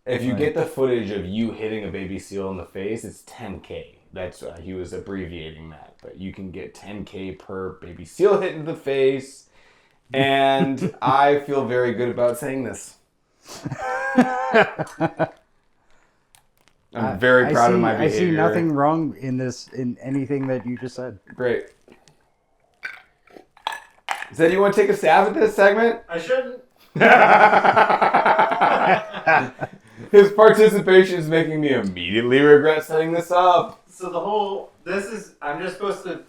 If you get the footage of you hitting a baby seal in the face, it's 10K. That's he was abbreviating that, but you can get 10K per baby seal hit in the face, and I feel very good about saying this. I'm very proud of my behavior. I see nothing wrong in anything that you just said. Great. Zed, you want to take a stab at this segment? I shouldn't. His participation is making me immediately regret setting this up. So I'm just supposed to,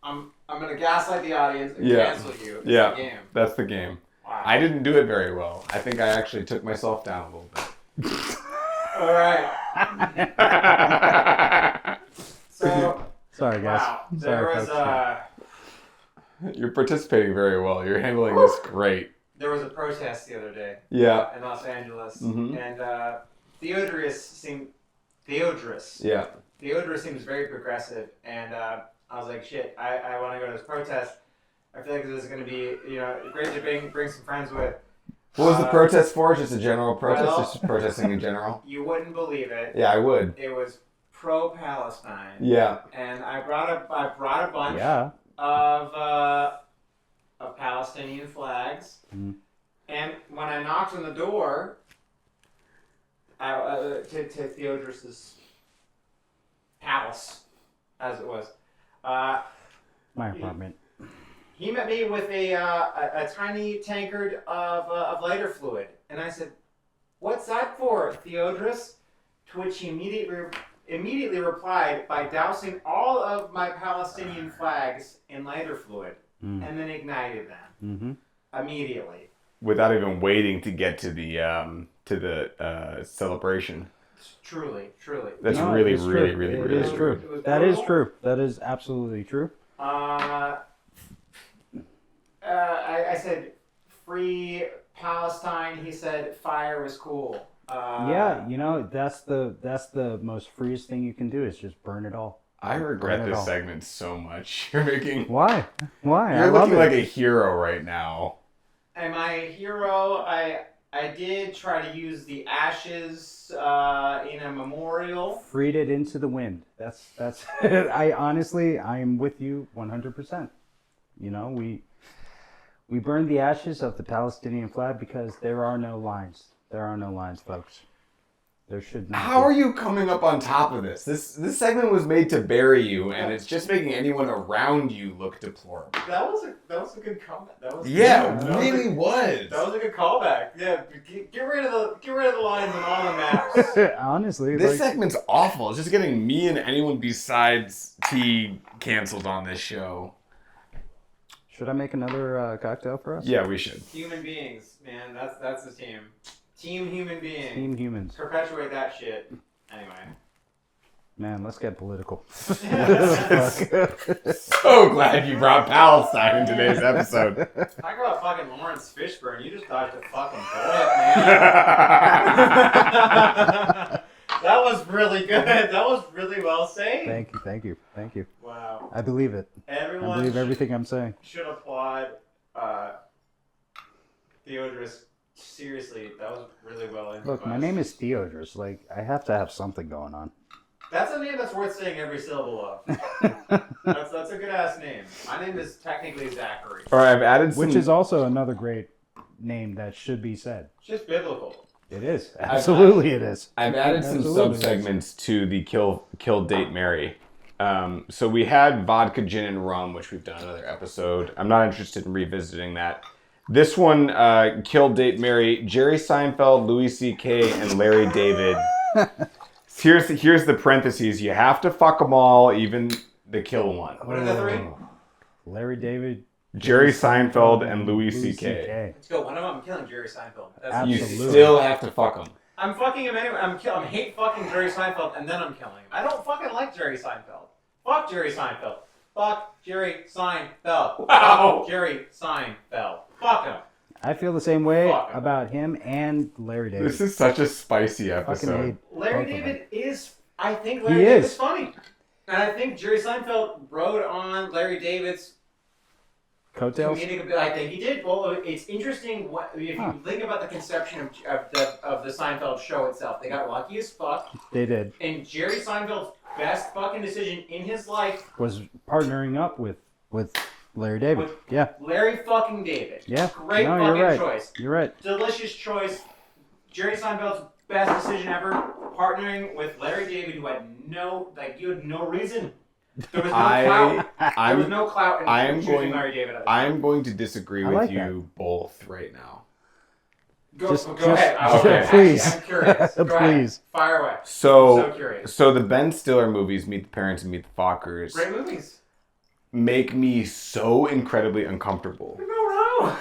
I'm gonna gaslight the audience and Yeah. cancel you. It's Yeah, the game. that's the game. Wow. I didn't do it very well. I think I actually took myself down a little bit. All right. So Sorry, guys. wow, Sorry, there was folks. You're participating very well. You're handling this great. There was a protest the other day. Yeah. In Los Angeles, Mhm. and Theodorus seems very progressive, and I was like, shit, I want to go to this protest. I feel like this is going to be, great to bring some friends with. What was the protest for? Just a general protest? Well, Just protesting in general? You wouldn't believe it. Yeah, I would. It was pro-Palestine. Yeah. And I brought a bunch Yeah. of Palestinian flags. Mm. And when I knocked on the door to Theodorus's palace, as it was, My apartment. he met me with a tiny tankard of lighter fluid, and I said, "What's that for, Theodorus?" To which he immediately replied by dousing all of my Palestinian flags in lighter fluid, and then ignited them immediately. Without even waiting to get to the celebration. Truly. That's No, really, it's really, true. really, It really is true. It was That is brutal. true. That is absolutely true. I said, "Free Palestine." He said, "Fire was cool." Yeah, that's the most freest thing you can do is just burn it all. I regret Burn it this all. segment so much. You're making. Why? I You're love looking it. like a hero right now. Am I a hero? I did try to use the ashes in a memorial. Freed it into the wind. That's I honestly I am with you 100%. We burned the ashes of the Palestinian flag because there are no lines. There are no lines, folks. There should not. How are you coming up on top of this? This segment was made to bury you, and it's just making anyone around you look deplorable. That was a good comment. That was Yeah, that it really was. That was a good callback. Yeah, get rid of the lines on all the maps. Honestly, This segment's awful. It's just getting me and anyone besides T canceled on this show. should I make another cocktail for us? Yeah, we should. Human beings, man. That's the team. Team human beings. Team humans. Perpetuate that shit. Anyway. Man, let's get political. So glad you brought Palestine in today's episode. Talk about fucking Lawrence Fishburne. You just dodged a fucking bullet, man. That was really good. That was really well said. Thank you. Wow. I believe it. Everyone I believe everything I'm saying. should applaud Theodorus. Seriously, that was really well improvised. Look, my name is Theodorus. Like, I have to have something going on. That's a name that's worth saying every syllable of. That's a good ass name. My name is technically Zachary. All right, I've added some. Which is also another great name that should be said. It's just biblical. It is. Absolutely it is. I've added some Absolutely. sub-segments to the kill, date, marry. So we had vodka, gin, and rum, which we've done in another episode. I'm not interested in revisiting that. This one, kill, date, marry, Jerry Seinfeld, Louis C.K., and Larry David. Here's the parentheses. You have to fuck them all, even the kill one. What are the three? Larry David, Jerry Seinfeld, and Louis C.K. Let's go. One of them, I'm killing Jerry Seinfeld. That's You Absolutely. still have to fuck them. I'm fucking him anyway. I'm hate fucking Jerry Seinfeld, and then I'm killing him. I don't fucking like Jerry Seinfeld. Fuck Jerry Seinfeld. Fuck Jerry Seinfeld. Wow. Fuck Jerry Seinfeld. Fuck him. I feel the same way Fuck him. about him and Larry David. This is such a spicy Fucking episode. hate Larry both of them. David is. I think He Larry is. David's funny, and I think Jerry Seinfeld rode on Larry David's Coattails? comedic ability. I think he did. Well, it's interesting if you think about the conception of the Seinfeld show itself. They got lucky as fuck, They did. and Jerry Seinfeld's best fucking decision in his life Was partnering up with Larry David. With- Yeah. Larry fucking David. Yeah. Great No, fucking you're right. choice. You're right. Delicious choice. Jerry Seinfeld's best decision ever, partnering with Larry David, who had you had no reason. There was no clout. There was no clout in choosing Larry David. At the time. I'm going to disagree I with like you both right now. Go Just- ahead. okay. Please. I'm curious. Go ahead. Please. Fire away. So So curious. the Ben Stiller movies, Meet the Parents and Meet the Fockers, Great movies. make me so incredibly uncomfortable. No.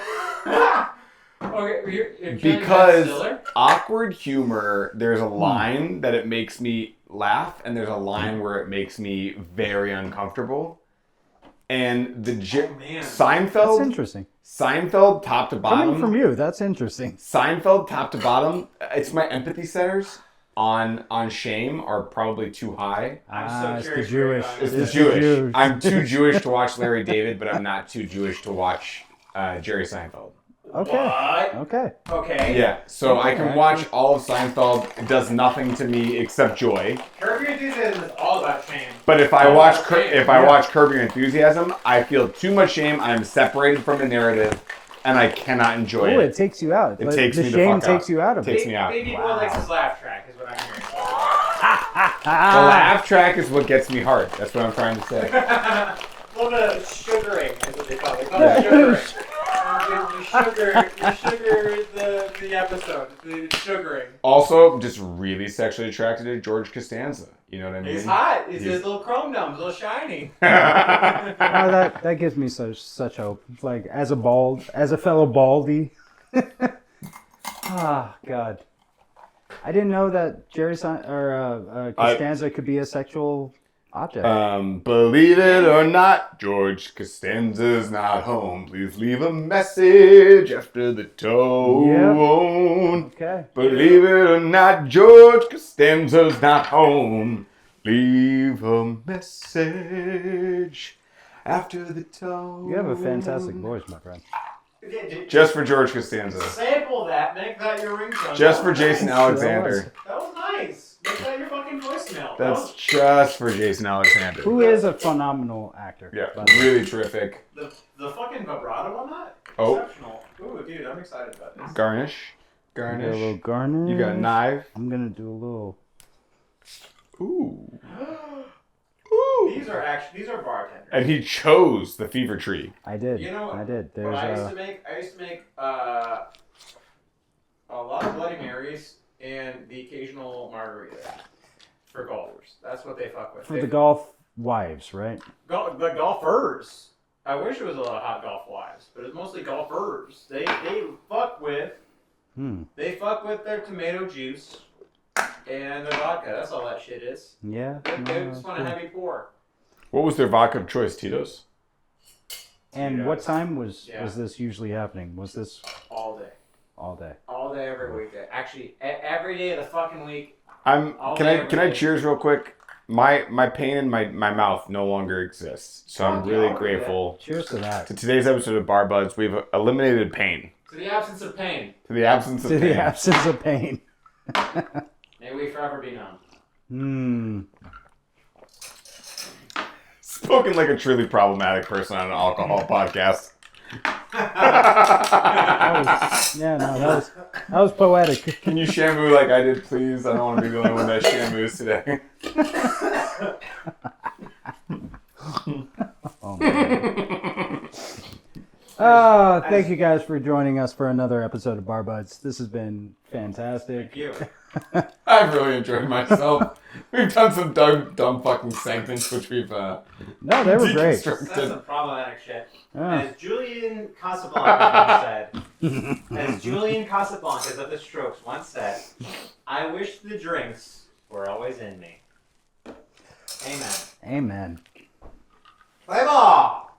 Okay, you're killing Ben Because Stiller? awkward humor, there's a line that it makes me laugh, and there's a line where it makes me very uncomfortable. And the That's Seinfeld, interesting. Seinfeld top to bottom. Coming from you, that's interesting. Seinfeld top to bottom. It's my empathy centers on shame are probably too high. I'm so it's the curious. Jewish. It's the Jewish. I'm too Jewish to watch Larry David, but I'm not too Jewish to watch Jerry Seinfeld. Okay. What? Okay. Okay. Yeah, so I can Alright. watch all of Seinfeld. It does nothing to me except joy. Curb Your Enthusiasm is all about shame. But if I Oh, watch okay. I watch Curb Your Enthusiasm, I feel too much shame. I am separated from the narrative, and I cannot enjoy Oh, it. it takes you out. It takes the me the shame fuck out. takes you out of Takes it. me out. Baby boy likes his laugh track, is what I'm hearing. The laugh track is what gets me hard. That's what I'm trying to say. A little bit of sugaring is what they call it. They call it sugaring. You sugar the episode. The sugaring. Also, just really sexually attracted to George Costanza. You know what I mean? He's hot. He's his little chrome domes, a little shiny. Oh, that gives me such hope. Like as a fellow baldy. Ah, God. I didn't know that Costanza could be a sexual object. Believe it or not, George Costanza's not home. Please leave a message after the tone. Okay. Believe it or not, George Costanza's not home. Leave a message after the tone. You have a fantastic voice, my friend. Just for George Costanza. Sample that. Make that your ringtone. Just for Jason Alexander. That was nice. Make that your fucking voicemail. That's just for Jason Alexander. Who is a phenomenal actor. Yeah, by the way. really terrific. The fucking vibrato on that? Oh. Exceptional. Ooh, dude, I'm excited about this. Garnish. You got a little Garnish. garnish. You got a knife. I'm gonna do a little. Ooh. Ooh. These are bartenders. And he chose the fever tree. I did. You know I did. what There's I used to make a lot of Bloody Marys and the occasional margarita for golfers. That's what they fuck with. for the golf wives, right? The golfers. I wish it was a lot of hot golf wives, but it's mostly golfers. They fuck with they fuck with their tomato juice and their vodka. That's all that shit is. Yeah. They just want a heavy pour. What was their vodka of choice, Tito's? And what time was Yeah. this usually happening? Was this All day. all day? All day, every weekday. Actually, every day of the fucking week. Can I day. cheers real quick? My pain in my mouth no longer exists. So I'm really yeah. grateful. Cheers to that. To today's episode of Bar Buds, we've eliminated pain. To the absence of pain. To the absence of To pain. the absence of pain. May we forever be numb. Spoken like a truly problematic person on an alcohol podcast. That was poetic. Can you shampoo like I did, please? I don't want to be the only one that shampoos today. Oh, man. Oh, thank you guys for joining us for another episode of Bar Buds. This has been fantastic. Thank you. I've really enjoyed myself. We've done some dumb fucking segments, which we've No, they were great. deconstructed. That's some problematic shit. Yeah. As Julian Casablancas of the Strokes once said, I wish the drinks were always in me. Amen. Amen. Play ball!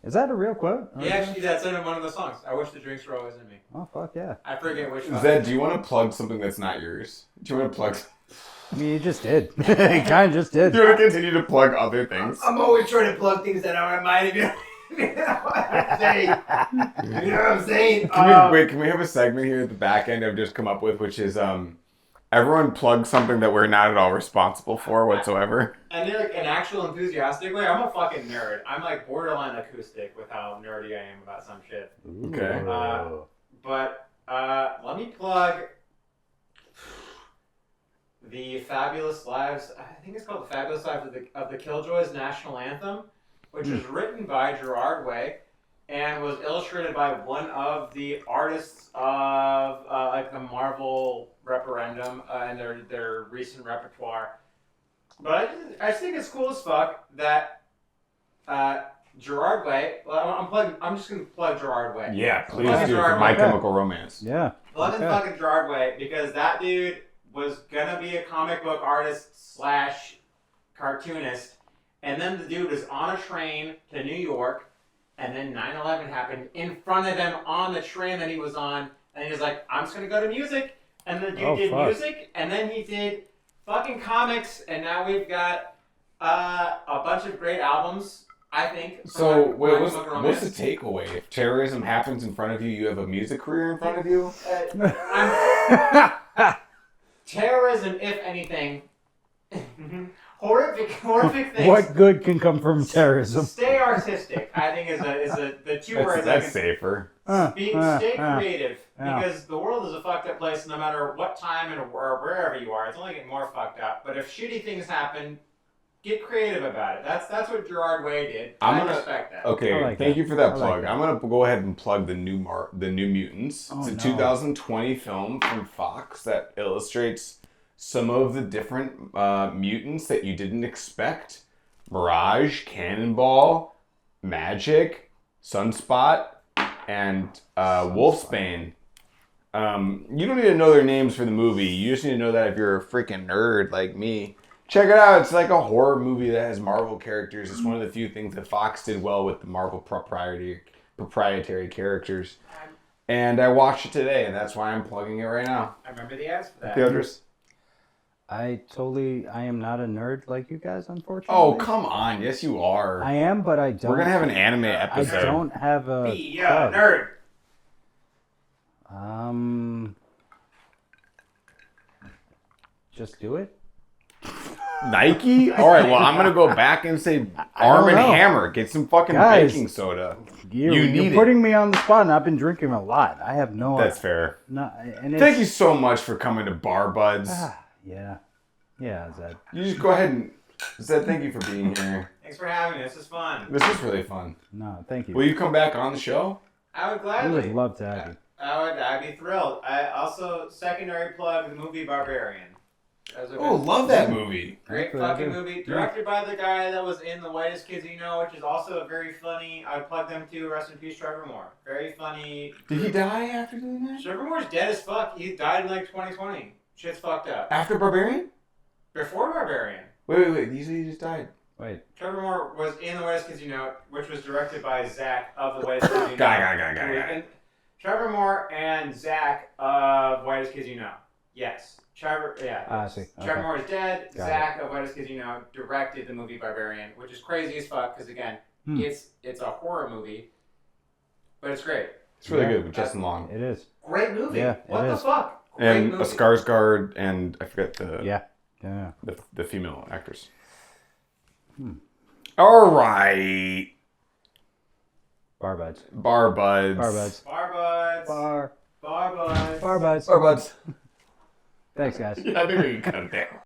Is that a real quote? Yeah, actually, that's in one of the songs. I wish the drinks were always in me. Oh, fuck yeah. I forget which one. Zed, do you want to plug something that's not yours? Do you want to plug? I mean, you just did. You kind of just did. Do you want to continue to plug other things? I'm always trying to plug things that aren't mine. You know what I'm saying? You know what I'm saying? Can we have a segment here at the back end I've just come up with, which is everyone plugs something that we're not at all responsible for whatsoever. And in like an actual enthusiastic way, I'm a fucking nerd. I'm like borderline acoustic with how nerdy I am about some shit. Okay. But let me plug the Fabulous Lives. I think it's called the Fabulous Lives of the Killjoys National Anthem, which was written by Gerard Way and was illustrated by one of the artists of like the Marvel referendum and their recent repertoire. But I just think it's cool as fuck that Gerard Way. Well, I'm just gonna plug Gerard Way. Yeah, please Plug do Gerard for My Way. Chemical Romance. Yeah. Plug in fucking Gerard Way because that dude was gonna be a comic book artist / cartoonist, And then the dude was on a train to New York, and then 9/11 happened in front of him on the train that he was on, and he was like, I'm just gonna go to music. And the dude did music, and then he did fucking comics, and now we've got a bunch of great albums, I think. So, what's the takeaway? If terrorism happens in front of you, you have a music career in front of you? Terrorism, if anything, horrific things. What good can come from terrorism? Stay artistic, I think, is the two words. That's safer. Stay creative, because the world is a fucked up place no matter what time and or wherever you are. It's only getting more fucked up. But if shitty things happen, get creative about it. That's what Gerard Way did. I respect that. Okay, thank you for that plug. I'm gonna go ahead and plug the New Mutants. It's a 2020 film from Fox that illustrates some of the different mutants that you didn't expect. Mirage, Cannonball, Magic, Sunspot, and Wolfsbane. You don't need to know their names for the movie. You just need to know that if you're a freaking nerd like me. Check it out. It's like a horror movie that has Marvel characters. It's one of the few things that Fox did well with the Marvel proprietary characters. And I watched it today, and that's why I'm plugging it right now. I remember the ads for that. Theodorus? I am not a nerd like you guys, unfortunately. Oh, come on. Yes, you are. I am, but I don't. We're going to have an anime episode. I don't have a Be a nerd. Just do it. Nike? All right, well, I'm going to go back and say Arm & Hammer. Get some fucking baking soda. You're putting me on the spot, and I've been drinking a lot. I have no... That's fair. No, and thank you so much for coming to Bar Buds. Yeah, Zed. You just go ahead and... Zed, thank you for being here. Thanks for having me. This is fun. This is really fun. No, thank you. Will you come back on the show? I would gladly. We would love to have you. I'd be thrilled. I also, secondary plug, the movie Barbarian. Oh, love that movie. Great fucking movie. Directed by the guy that was in The Whitest Kids You Know, which is also a very funny... I would plug them too. Rest in peace, Trevor Moore. Very funny... Did he die after doing that? Trevor Moore's dead as fuck. He died in like 2020. Shit's fucked up. After Barbarian? Before Barbarian. Wait. You said he just died. Wait. Trevor Moore was in The Whitest Kids You Know, which was directed by Zach of The Whitest Kids You Know. Guy. Trevor Moore and Zach of Whitest Kids You Know. Yes. Trevor, yeah. I see. Trevor Moore is dead. Zach of Whitest Kids You Know directed the movie Barbarian, which is crazy as fuck because again, it's a horror movie, but it's great. It's really good with Justin Long. It is. Great movie. Yeah, what the is. fuck? Great and movie. a Skarsgård and I forget the the female actress. All right. Bar Buds. Bar Buds. Bar Buds. Bar Buds. Bar Buds. Bar Buds. Bar Buds. Thanks, guys. Yeah, I think we can cut it there.